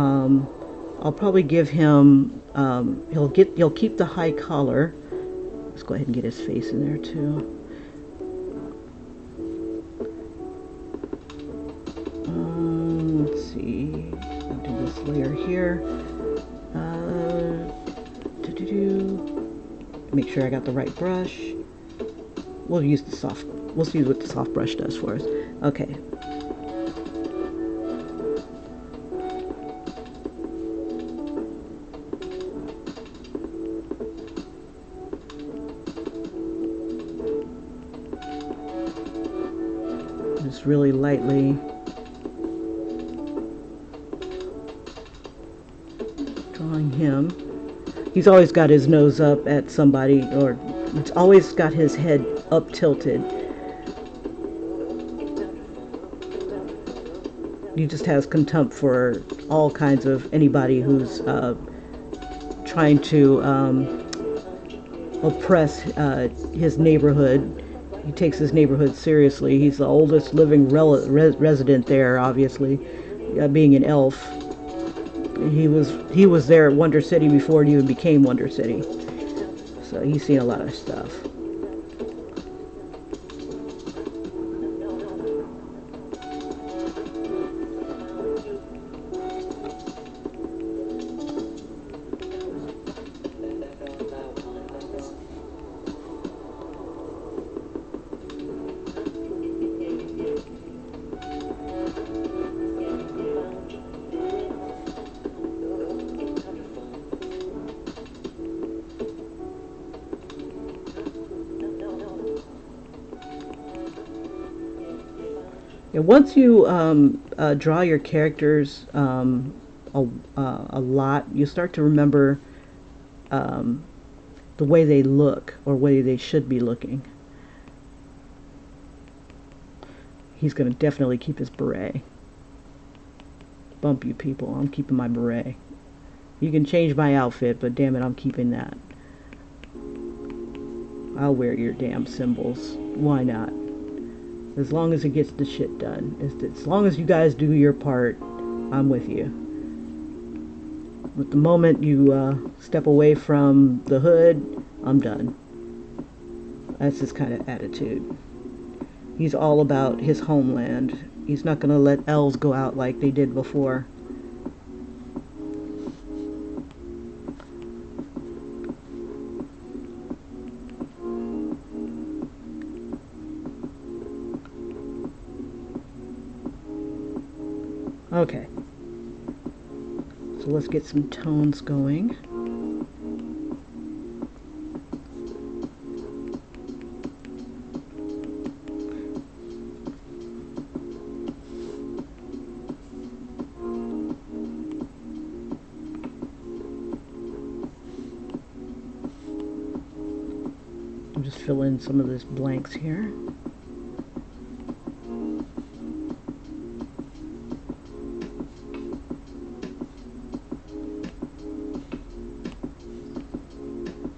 I'll probably give him, he'll keep the high collar. Let's go ahead and get his face in there too. Let's see, I'll do this layer here. Make sure I got the right brush. We'll see what the soft brush does for us. Okay. Just really lightly drawing him. He's always got his nose up at somebody, or it's always got his head up tilted. He just has contempt for all kinds of anybody who's trying to oppress his neighborhood. He takes his neighborhood seriously. He's the oldest living resident there, obviously, being an elf. He was there at Wonder City before it even became Wonder City. So he's seen a lot of stuff. And once you draw your characters a lot, you start to remember the way they look, or way they should be looking. He's going to definitely keep his beret. Bump you people, I'm keeping my beret. You can change my outfit, but damn it, I'm keeping that. I'll wear your damn symbols. Why not? As long as it gets the shit done. As long as you guys do your part, I'm with you. But the moment you step away from the hood, I'm done. That's his kind of attitude. He's all about his homeland. He's not going to let elves go out like they did before. Okay. So let's get some tones going. I'll just fill in some of these blanks here.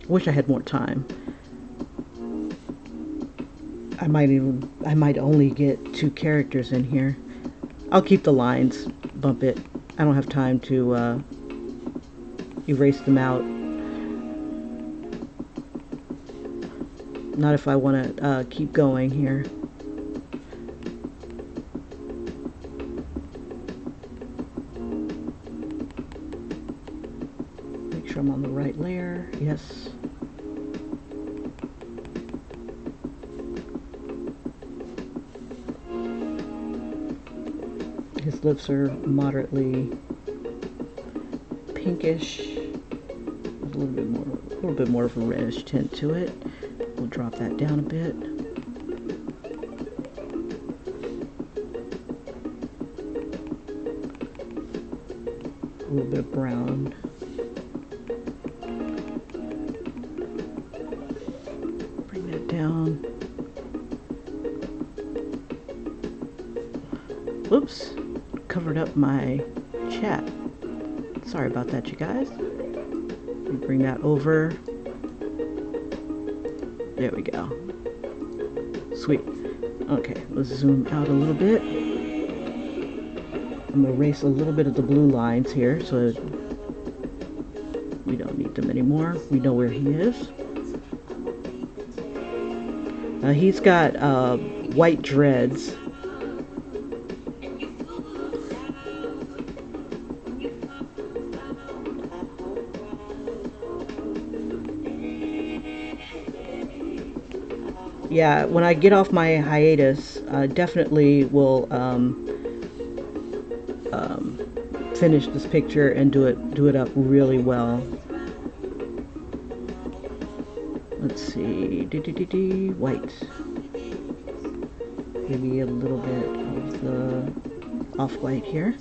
Wish I had more time. I might only get 2 characters in here. I'll keep the lines, bump it. I don't have time to erase them out. Not if I want to keep going here. Make sure I'm on the right layer. Yes. His lips are moderately pinkish. There's a little bit more of a reddish tint to it. We'll drop that down a bit. A little bit of brown. Bring that down. Whoops, covered up my chat. Sorry about that, you guys. Bring that over. There we go. Sweet. Okay, let's zoom out a little bit. I'm going to erase a little bit of the blue lines here so we don't need them anymore. We know where he is. He's got white dreads. Yeah, when I get off my hiatus, definitely will finish this picture and do it up really well. Let's see, white. Maybe a little bit of the off-white here.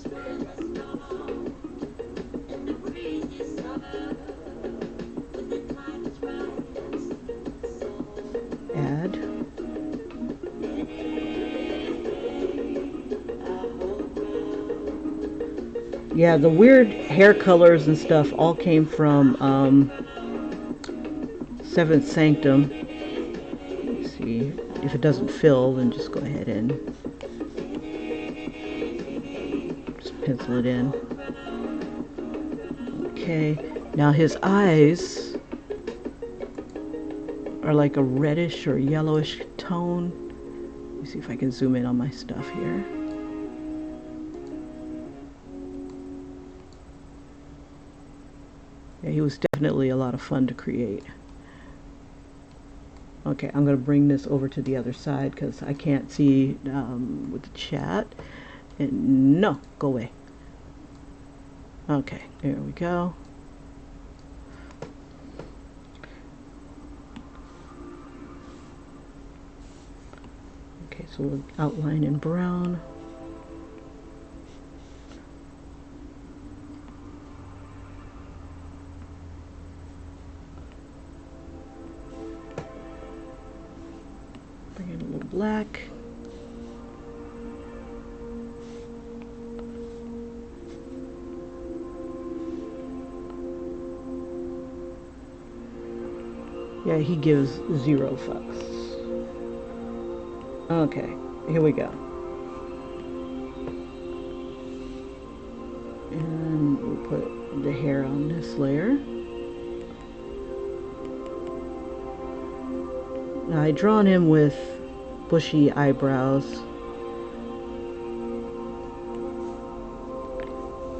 Add. Yeah, the weird hair colors and stuff all came from Seventh Sanctum. Let's see, if it doesn't fill, then just go ahead and just pencil it in. Okay, now his eyes are like a reddish or yellowish tone. Let me see if I can zoom in on my stuff here. Yeah, he was definitely a lot of fun to create. Okay, I'm going to bring this over to the other side because I can't see with the chat. And no, go away. Okay, there we go. Okay, so we'll outline in brown. Bring in a little black. Yeah, he gives 0 fucks. Okay, here we go. And we'll put the hair on this layer. Now, I drawn him with bushy eyebrows.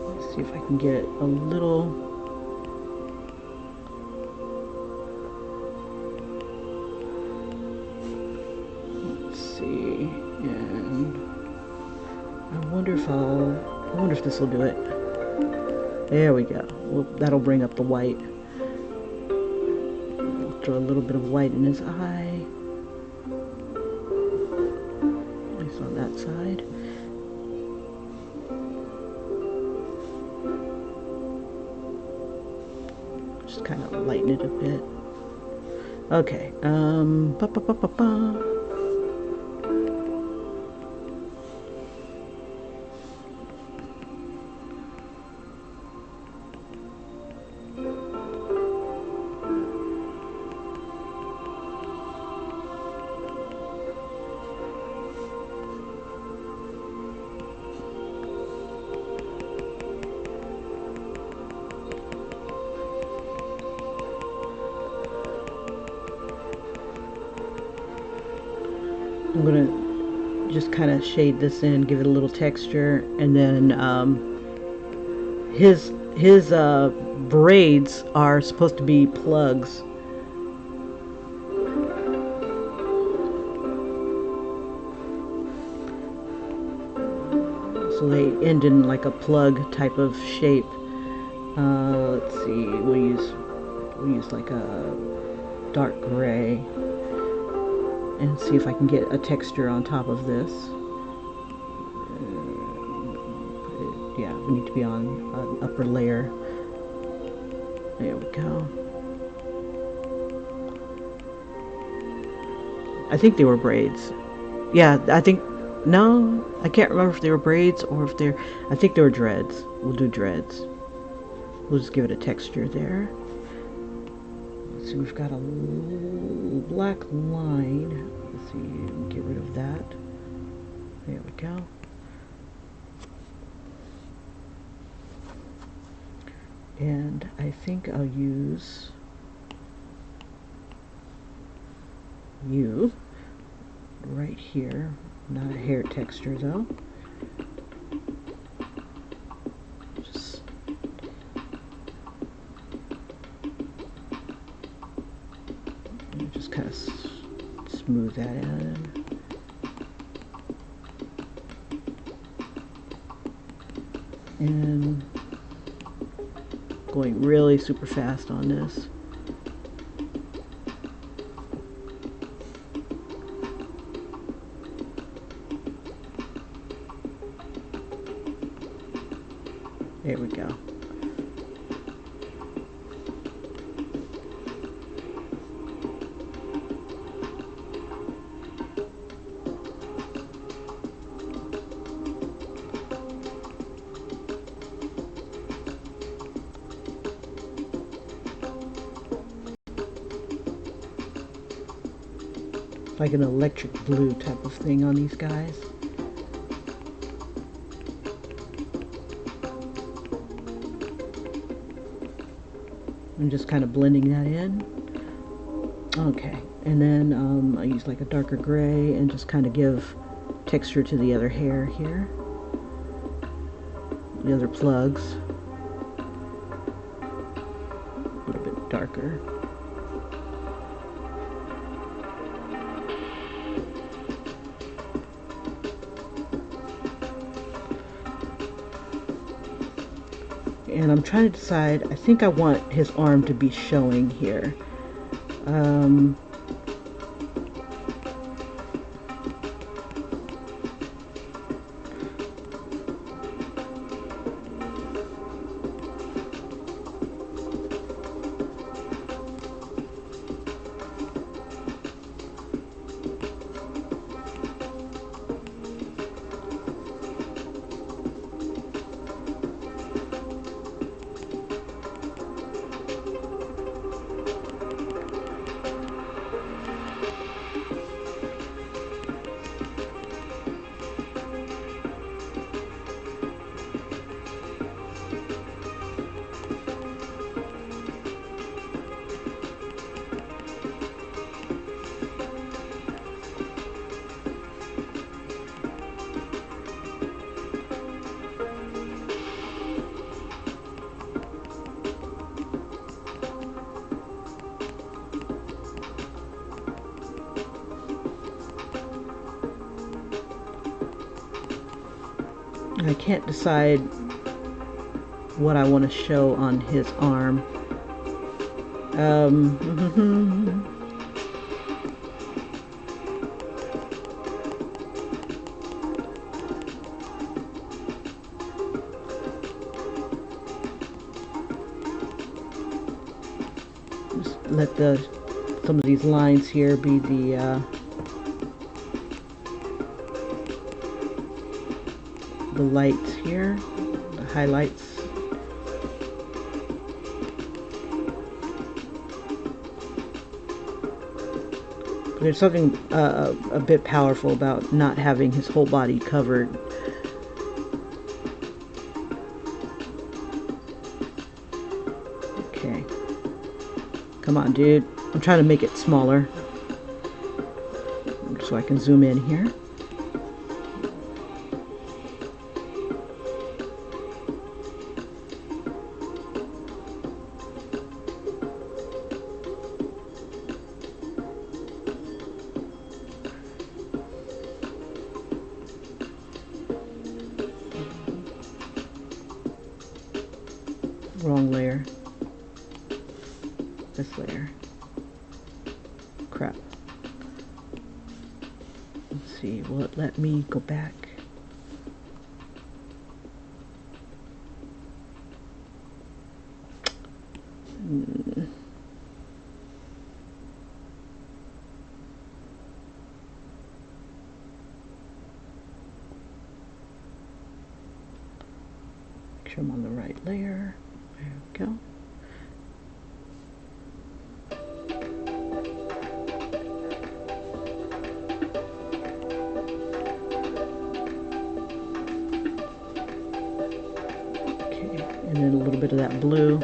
Let's see if I can get a little. Let's see, and I wonder if I'll I wonder if this will do it. There we go. Well, that'll bring up the white. Throw a little bit of white in his eye. At least on that side. Just kind of lighten it a bit. Okay. Ba ba ba ba ba. I'm gonna just kind of shade this in, give it a little texture, and then his braids are supposed to be plugs. So they end in like a plug type of shape. Let's see, we'll use like a dark gray. And see if I can get a texture on top of this. Yeah, we need to be on an upper layer. There we go. I think they were braids. Yeah, I think, no, I can't remember if they were braids or if they're, I think they were dreads. We'll do dreads. We'll just give it a texture there. Let's see, we've got a black line. Let's see, get rid of that. There we go. And I think I'll use you right here. Not a hair texture though. Just kind of smooth that in. And going really super fast on this. There we go. Like an electric blue type of thing on these guys. I'm just kind of blending that in. Okay, and then I use like a darker gray and just kind of give texture to the other hair here. The other plugs. A little bit darker. And I'm trying to decide, I think I want his arm to be showing here. I can't decide what I want to show on his arm. Just let some of these lines here be the lights here, the highlights. There's something a bit powerful about not having his whole body covered. Okay. Come on, dude. I'm trying to make it smaller so I can zoom in here. Wrong layer. This layer. Crap. Let's see, will it let me go back? Make sure I'm on the right layer. There we go. And then a little bit of that blue.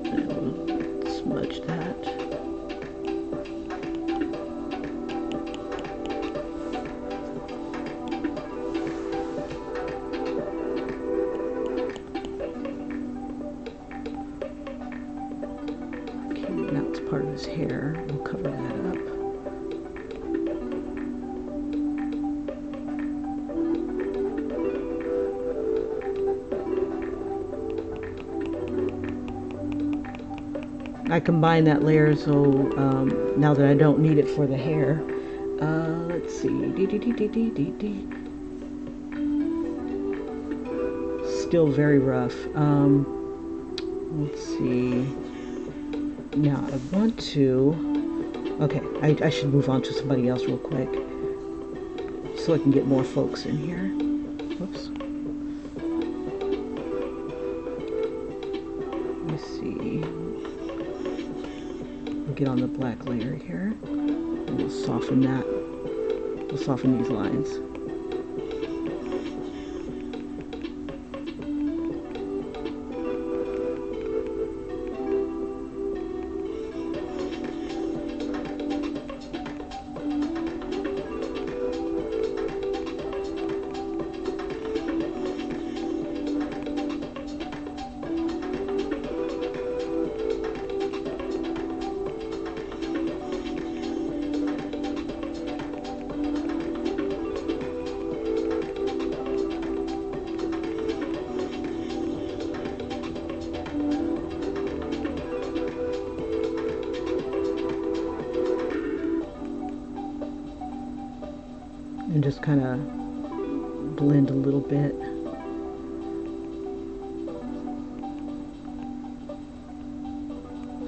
And we'll smudge that. Okay, now it's part of his hair. We'll cover that up. I combined that layer so now that I don't need it for the hair. Let's see. Still very rough. Let's see. Now I want to. Okay, I should move on to somebody else real quick so I can get more folks in here. Whoops. Let's see. Get on the black layer here, and we'll soften that. We'll soften these lines. And just kind of blend a little bit.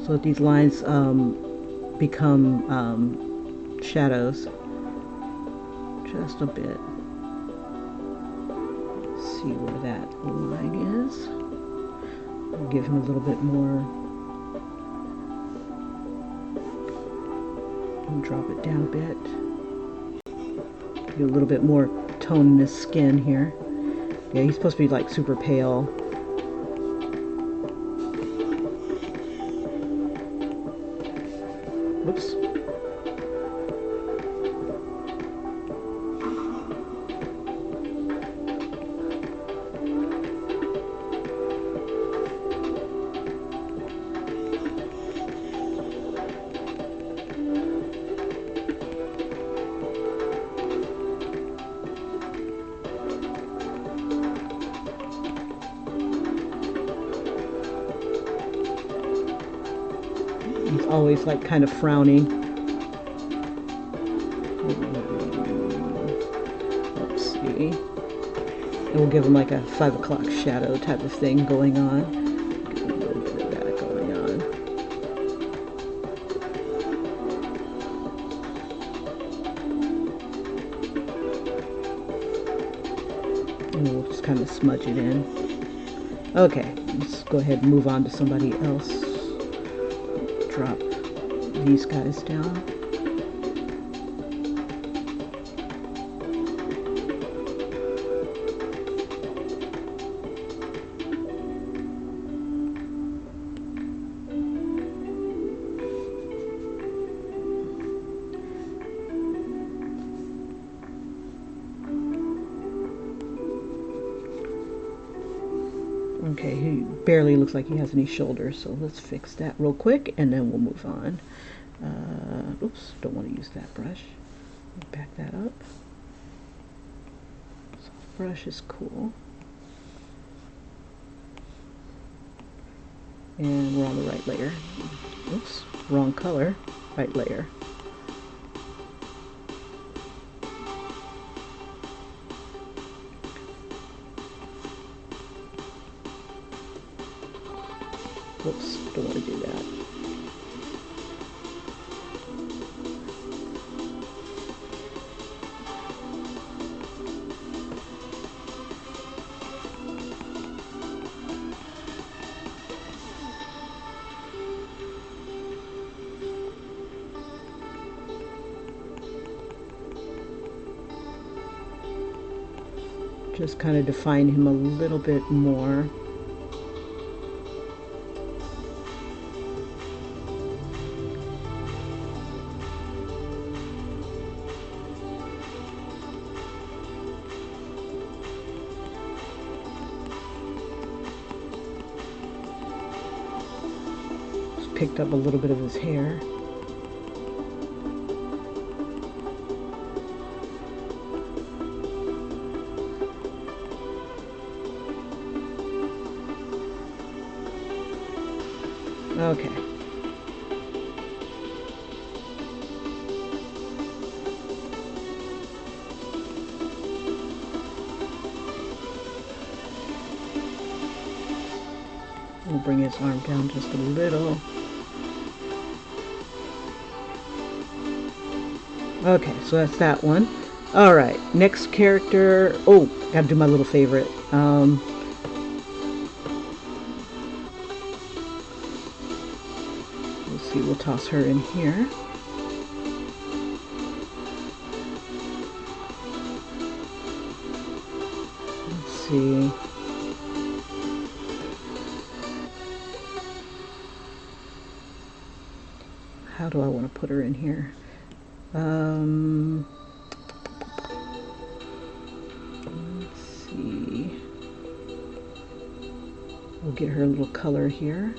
So that these lines become shadows just a bit. Let's see where that line is. I'll give him a little bit more. And drop it down a bit. A little bit more tone in his skin here. Yeah, he's supposed to be like super pale. Whoops. always like kind of frowning. Let's see. And we'll give him like a 5 o'clock shadow type of thing going on. Get a little bit of that going on. And we'll just kind of smudge it in. Okay, let's go ahead and move on to somebody else. Drop these guys down. Okay, he barely looks like he has any shoulders, so let's fix that real quick and then we'll move on. Oops, don't want to use that brush. Back that up. So brush is cool. And we're on the right layer. Oops, wrong color, right layer. Whoops, don't want to do that. Just kind of define him a little bit more. Just picked up a little bit of his hair. Okay. We'll bring his arm down just a little. Okay, so that's that one. All right, next character. Oh, gotta do my little favorite. We'll toss her in here. Let's see. How do I want to put her in here? Let's see. We'll get her a little color here.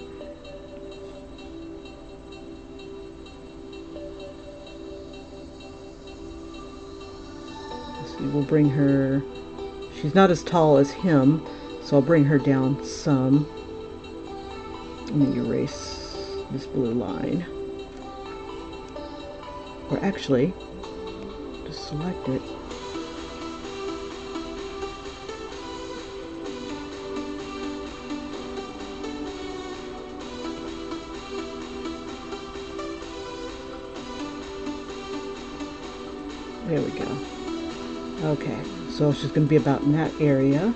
We'll bring her, she's not as tall as him, so I'll bring her down some. Let me erase this blue line. Or actually, just select it. There we go. Okay, so she's going to be about in that area.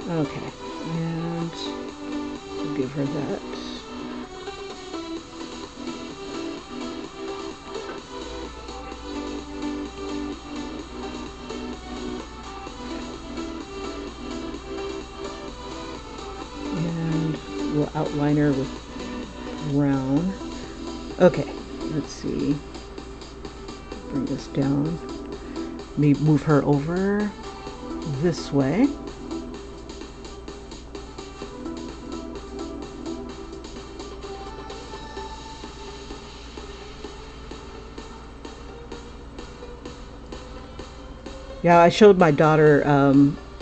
Okay, and we'll give her that. We'll outline her with brown. Okay, let's see. Bring this down. Maybe move her over this way. Yeah, I showed my daughter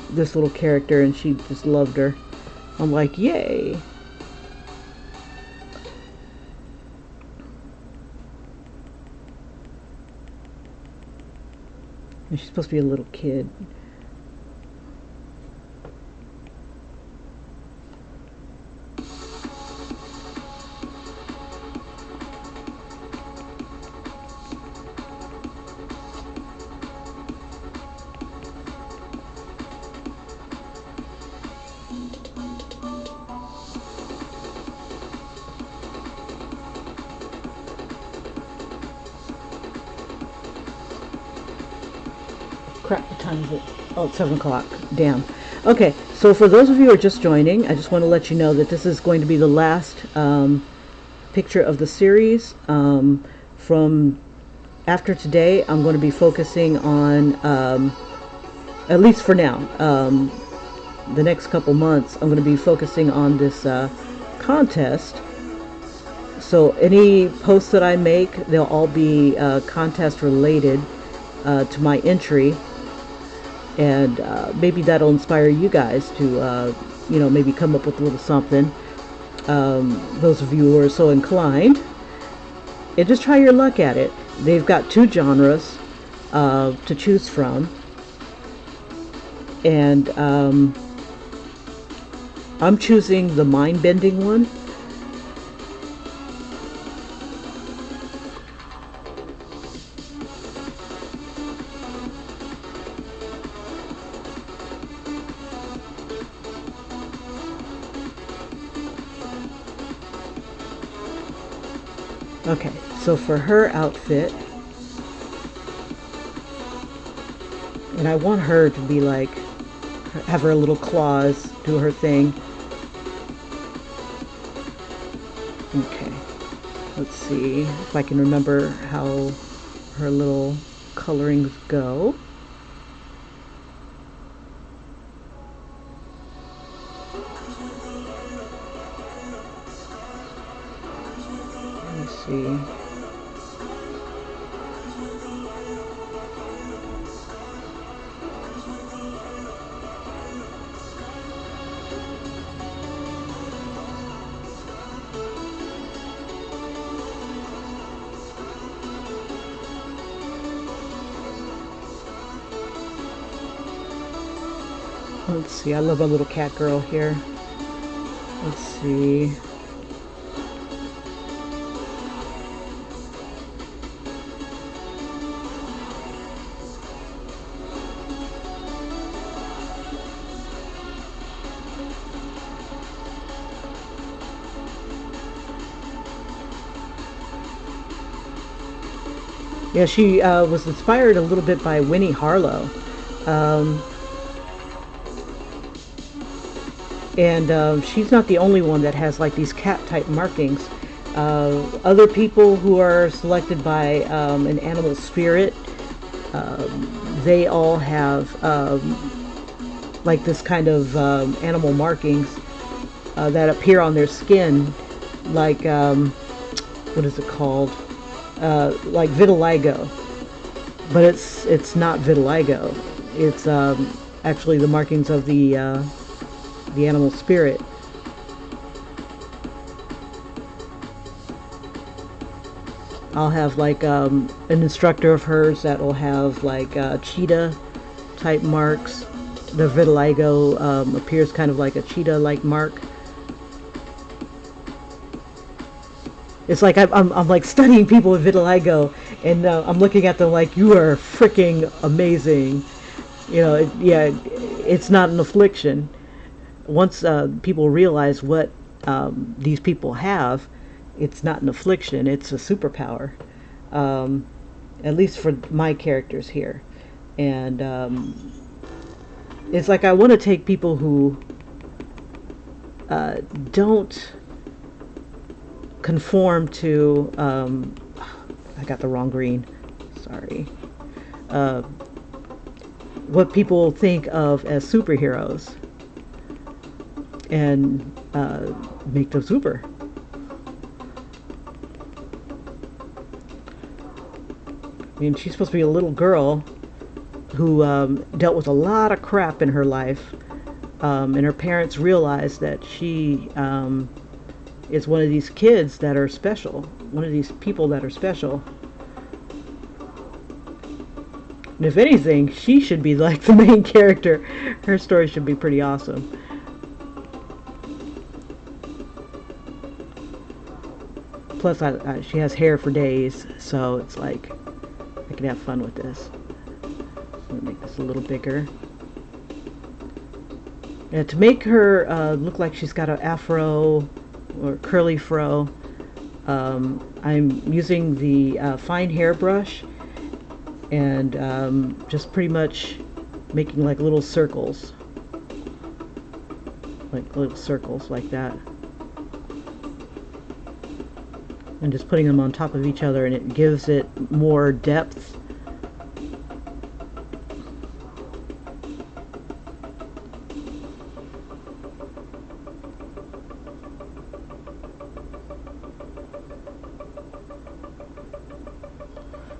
this little character, and she just loved her. I'm like, yay. And she's supposed to be a little kid. Crap, what time is it? Oh, it's 7 o'clock. Damn. Okay, so for those of you who are just joining, I just want to let you know that this is going to be the last picture of the series. From after today, I'm going to be focusing on, at least for now, the next couple months, I'm going to be focusing on this contest. So any posts that I make, they'll all be contest related to my entry. And maybe that'll inspire you guys to, you know, maybe come up with a little something. Those of you who are so inclined, and just try your luck at it. They've got 2 genres to choose from, and I'm choosing the mind-bending one. Okay, so for her outfit, and I want her to be like, have her little claws, do her thing. Okay, let's see if I can remember how her little colorings go. Let's see. Let's see, I love a little cat girl here. Let's see. Yeah, she was inspired a little bit by Winnie Harlow. And she's not the only one that has like these cat type markings. Other people who are selected by an animal spirit, they all have like this kind of animal markings that appear on their skin, like what is it called? Like vitiligo, but it's not vitiligo. It's actually the markings of the animal spirit. I'll have like an instructor of hers that will have like cheetah type marks. The vitiligo appears kind of like a cheetah like mark. It's like I'm like studying people with vitiligo, and I'm looking at them like, you are freaking amazing. You know, yeah, it's not an affliction. Once people realize what these people have, it's not an affliction, it's a superpower. At least for my characters here. And it's like I want to take people who don't conform to, I got the wrong green, sorry, what people think of as superheroes, and make them super. I mean, she's supposed to be a little girl, who dealt with a lot of crap in her life, and her parents realized that she is one of these kids that are special, one of these people that are special. And if anything, she should be like the main character. Her story should be pretty awesome. Plus, she has hair for days, so it's like I can have fun with this. I'm gonna make this a little bigger. And to make her look like she's got an afro or curly fro, I'm using the fine hairbrush and just pretty much making like little circles like that, and just putting them on top of each other, and it gives it more depth.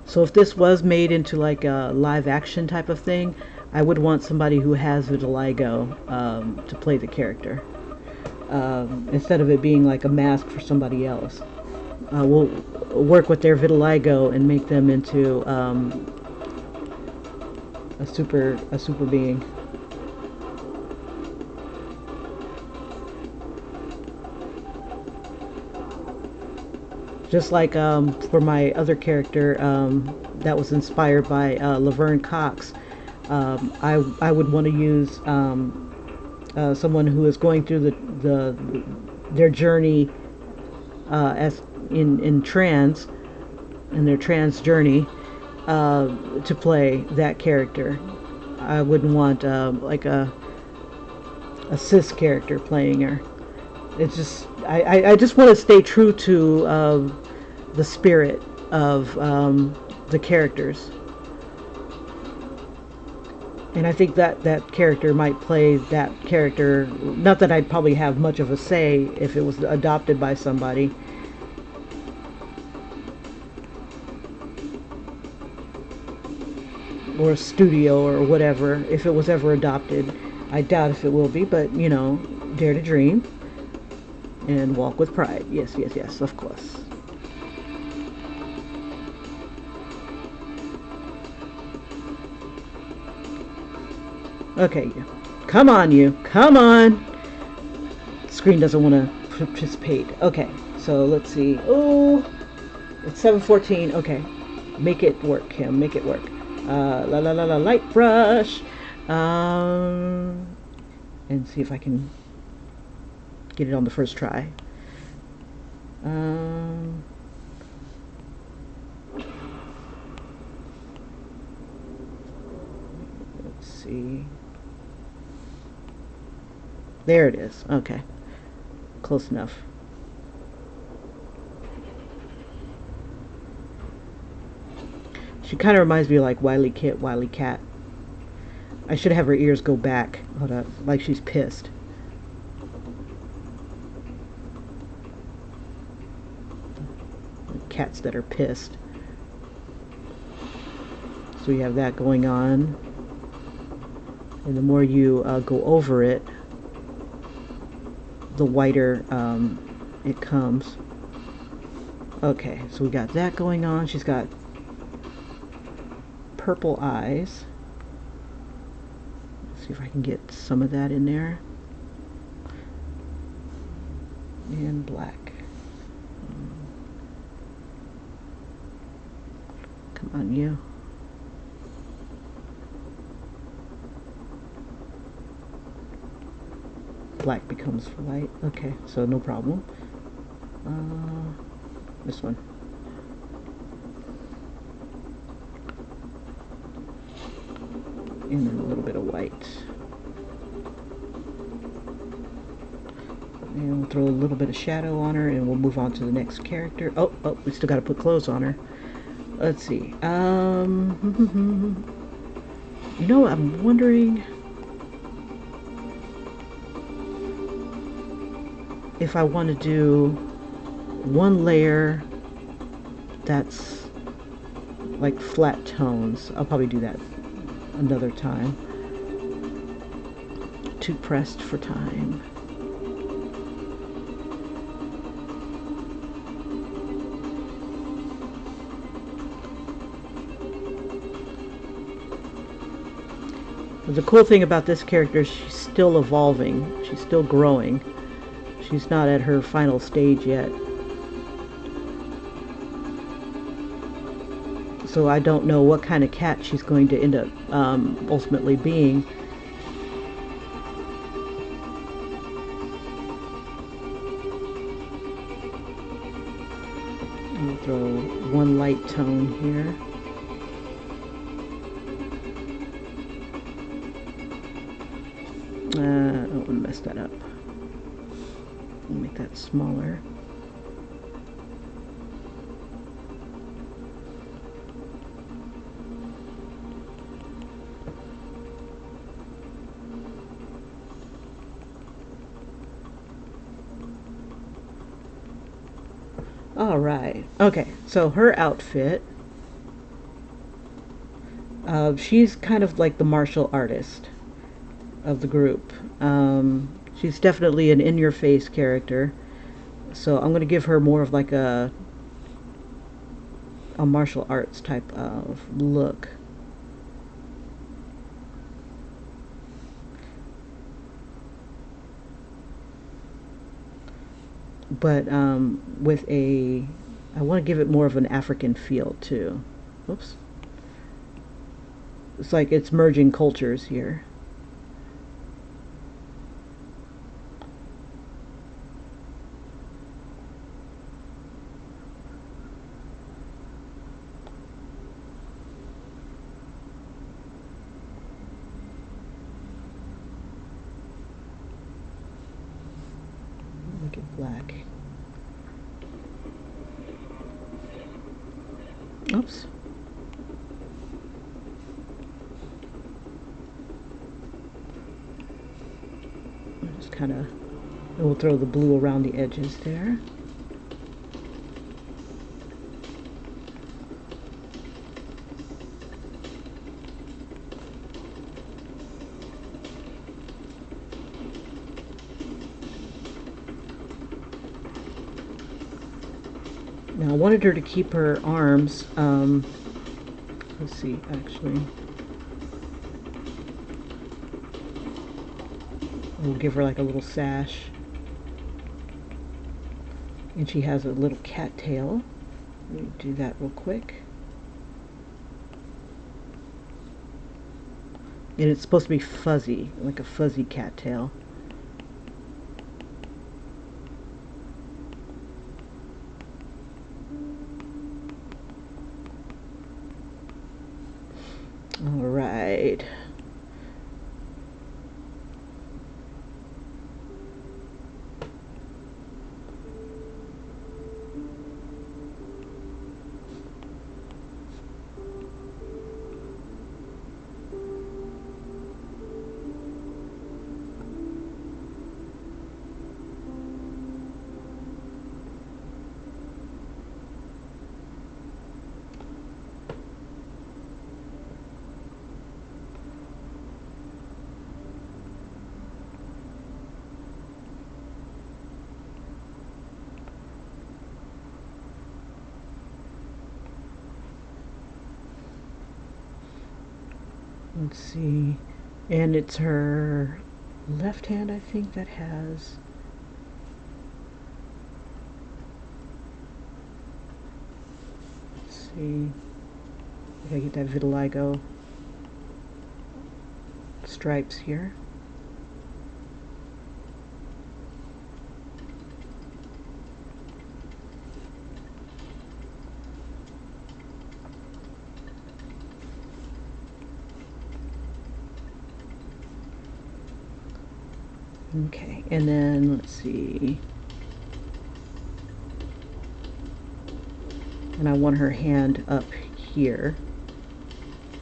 So if this was made into like a live action type of thing, I would want somebody who has vitiligo to play the character, instead of it being like a mask for somebody else. We'll work with their vitiligo and make them into a super being. Just like for my other character that was inspired by Laverne Cox, I would want to use someone who is going through their journey as in trans, in their trans journey, to play that character. I wouldn't want like a cis character playing her. It's just I just want to stay true to the spirit of the characters, and I think that character might play that character. Not that I'd probably have much of a say if it was adopted by somebody. Or a studio or whatever, if it was ever adopted. I doubt if it will be, but you know, dare to dream and walk with pride. Yes, yes, yes, of course. Okay, come on, you, come on. The screen doesn't want to participate. Okay, so let's see. Oh, it's 7:14. Okay, make it work, Kim. Make it work. La la la la, light brush. And see if I can get it on the first try. Let's see. There it is. Okay, close enough. She kind of reminds me of like Wile E. Cat. I should have her ears go back. Hold up, like she's pissed. Cats that are pissed. So you have that going on, and the more you go over it, the whiter it comes. Okay, so we got that going on. She's got purple eyes. Let's see if I can get some of that in there. And black. Come on, you. Black becomes white. Okay, so no problem. This one. And then a little bit of white. And we'll throw a little bit of shadow on her, and we'll move on to the next character. Oh, we still got to put clothes on her. Let's see. You know, I'm wondering if I want to do one layer that's like flat tones. I'll probably do that. another time. Too pressed for time. The cool thing about this character is she's still evolving. She's still growing. She's not at her final stage yet. So I don't know what kind of cat she's going to end up ultimately being. I'll throw one light tone here. I don't want to mess that up. I'll make that smaller. All right. Okay, so her outfit. She's kind of like the martial artist of the group. She's definitely an in-your-face character. So I'm going to give her more of like a martial arts type of look. But with I want to give it more of an African feel too. Oops. It's like it's merging cultures here. Make it black. Oops. Just kind of, and we'll throw the blue around the edges there. Now I wanted her to keep her arms, let's see, actually. We'll give her like a little sash. And she has a little cat tail. Let me do that real quick. And it's supposed to be fuzzy, like a fuzzy cat tail. All right. Let's see. And it's her left hand, I think, that has... Let's see. I gotta get that vitiligo stripes here. Okay, and then let's see. And I want her hand up here.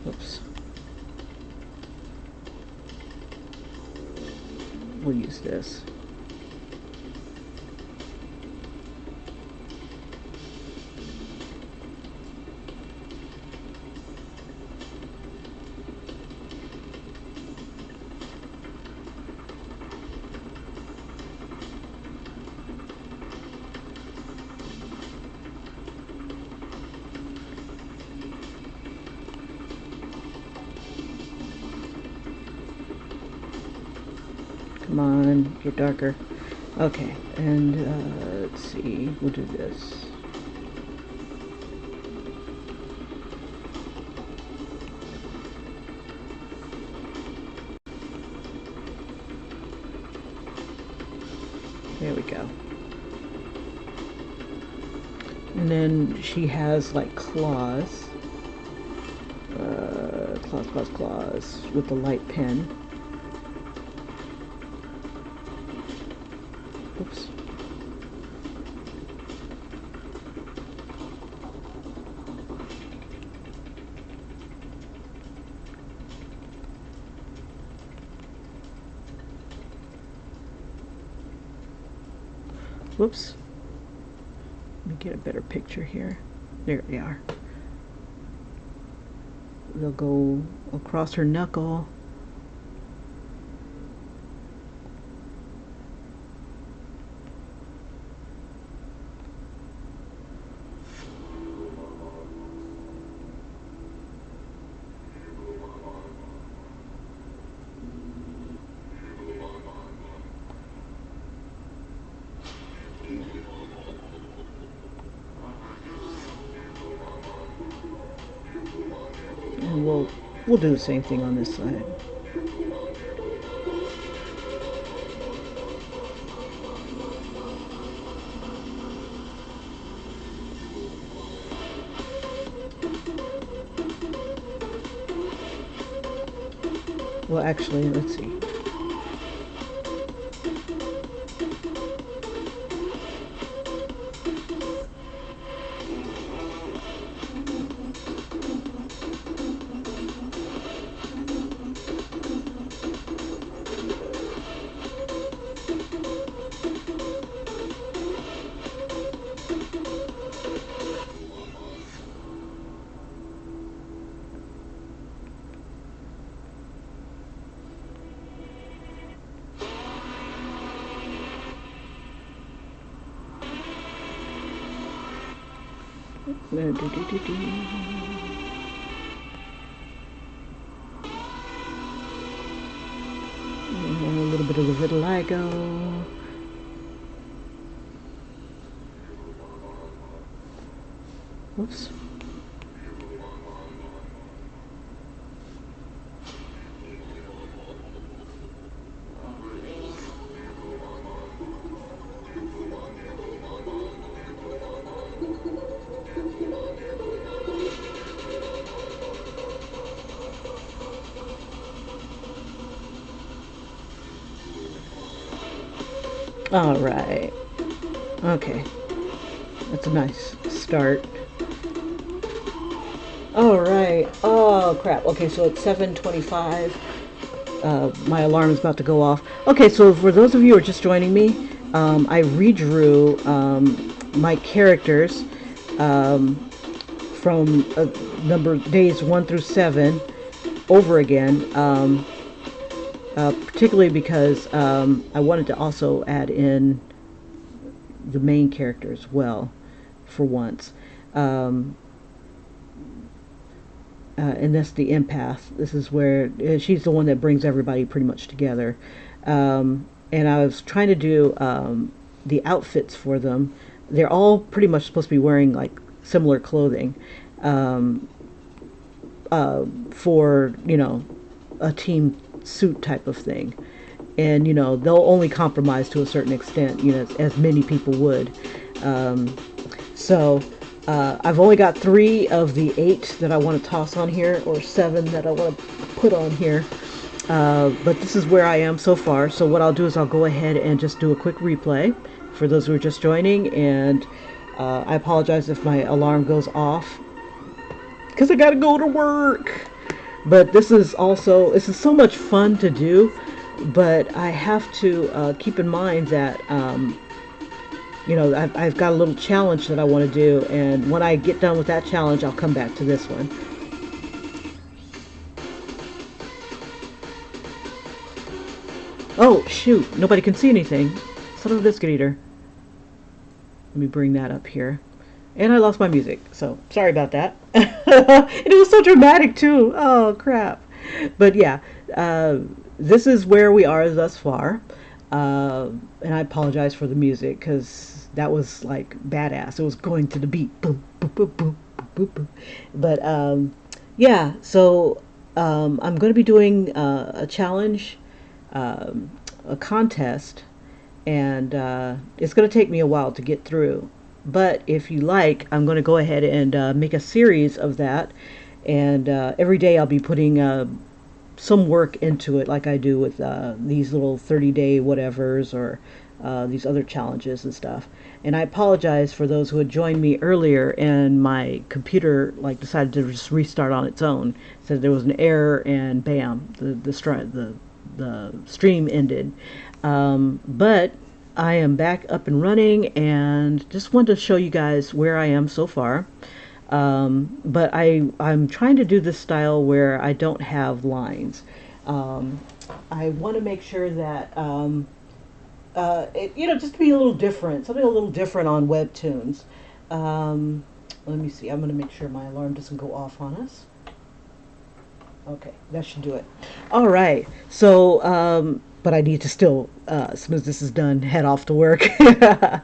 Oops. We'll use this. Come on, get darker. Okay, and let's see, we'll do this. There we go. And then she has like claws. Claws with the light pen. Oops. Whoops. Let me get a better picture here. There they are. They'll go across her knuckle. And we'll do the same thing on this side. Well, actually, let's see. And a little bit of the vitiligo. Whoops. All right. Okay. That's a nice start. All right. Oh, crap. Okay, so it's 7:25. My alarm is about to go off. Okay, so for those of you who are just joining me, I redrew my characters from number days 1 through 7 over again. Particularly because I wanted to also add in the main character as well, for once. And that's the empath. This is where she's the one that brings everybody pretty much together. And I was trying to do the outfits for them. They're all pretty much supposed to be wearing like similar clothing for, you know, a team suit type of thing. And, you know, they'll only compromise to a certain extent, you know, as many people would. So I've only got 3 of the 8 that I want to toss on here, or 7 that I want to put on here. But this is where I am so far. So what I'll do is I'll go ahead and just do a quick replay for those who are just joining. And I apologize if my alarm goes off, because I gotta go to work. But this is so much fun to do, but I have to keep in mind that you know, I've got a little challenge that I want to do, and when I get done with that challenge, I'll come back to this one. Oh shoot, nobody can see anything. Son of a biscuit eater. Let me bring that up here. And I lost my music, so sorry about that. And it was so dramatic too. Oh crap. But yeah, this is where we are thus far. And I apologize for the music because that was like badass. It was going to the beat, boom, boom, boom, boom, boom, boom, boom. But yeah, so I'm going to be doing a challenge, a contest, and it's going to take me a while to get through. But if you like, I'm going to go ahead and make a series of that, and every day I'll be putting some work into it, like I do with these little 30-day whatevers or these other challenges and stuff. And I apologize for those who had joined me earlier and my computer like decided to just restart on its own. It said there was an error and bam, the stream ended. But I am back up and running and just wanted to show you guys where I am so far. But I'm trying to do this style where I don't have lines. I want to make sure that just to be a little different, something a little different on Webtoons. Let me see. I'm going to make sure my alarm doesn't go off on us. Okay, that should do it. All right. So, but I need to still, as soon as this is done, head off to work. I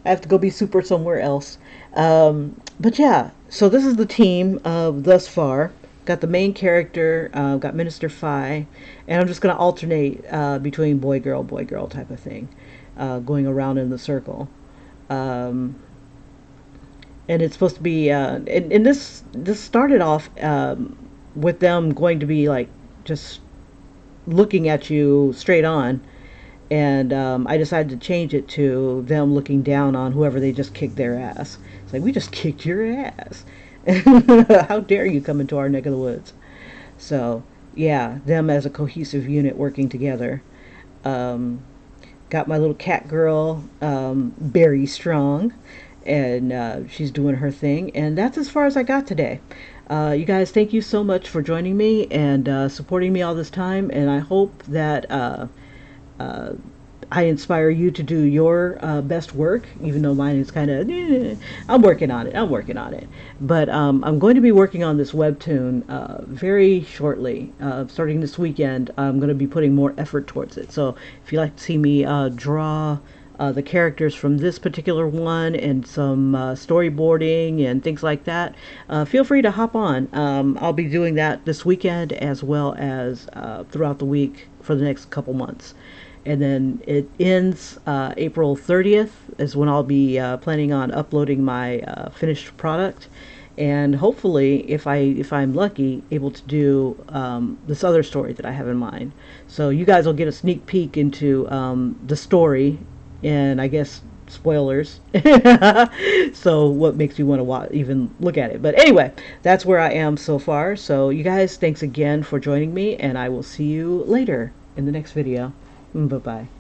have to go be super somewhere else. But yeah, so this is the team thus far. Got the main character, got Minister Phi, and I'm just going to alternate between boy girl type of thing, going around in the circle. And it's supposed to be, and this started off with them going to be like just looking at you straight on, and I decided to change it to them looking down on whoever they just kicked their ass. It's like, we just kicked your ass. How dare you come into our neck of the woods? So yeah, them as a cohesive unit working together. Got my little cat girl, Berry Strong, and she's doing her thing, and that's as far as I got today. You guys, thank you so much for joining me and supporting me all this time, and I hope that I inspire you to do your best work, even though mine is kind of, I'm working on it. But I'm going to be working on this webtoon very shortly. Starting this weekend, I'm going to be putting more effort towards it. So if you'd like to see me draw the characters from this particular one and some storyboarding and things like that, feel free to hop on. I'll be doing that this weekend as well as throughout the week for the next couple months. And then it ends April 30th is when I'll be planning on uploading my finished product, and hopefully, if I'm lucky, able to do this other story that I have in mind. So you guys will get a sneak peek into the story, and I guess spoilers. So what makes you want to even look at it? But anyway, that's where I am so far. So you guys, thanks again for joining me, and I will see you later in the next video. Bye-bye.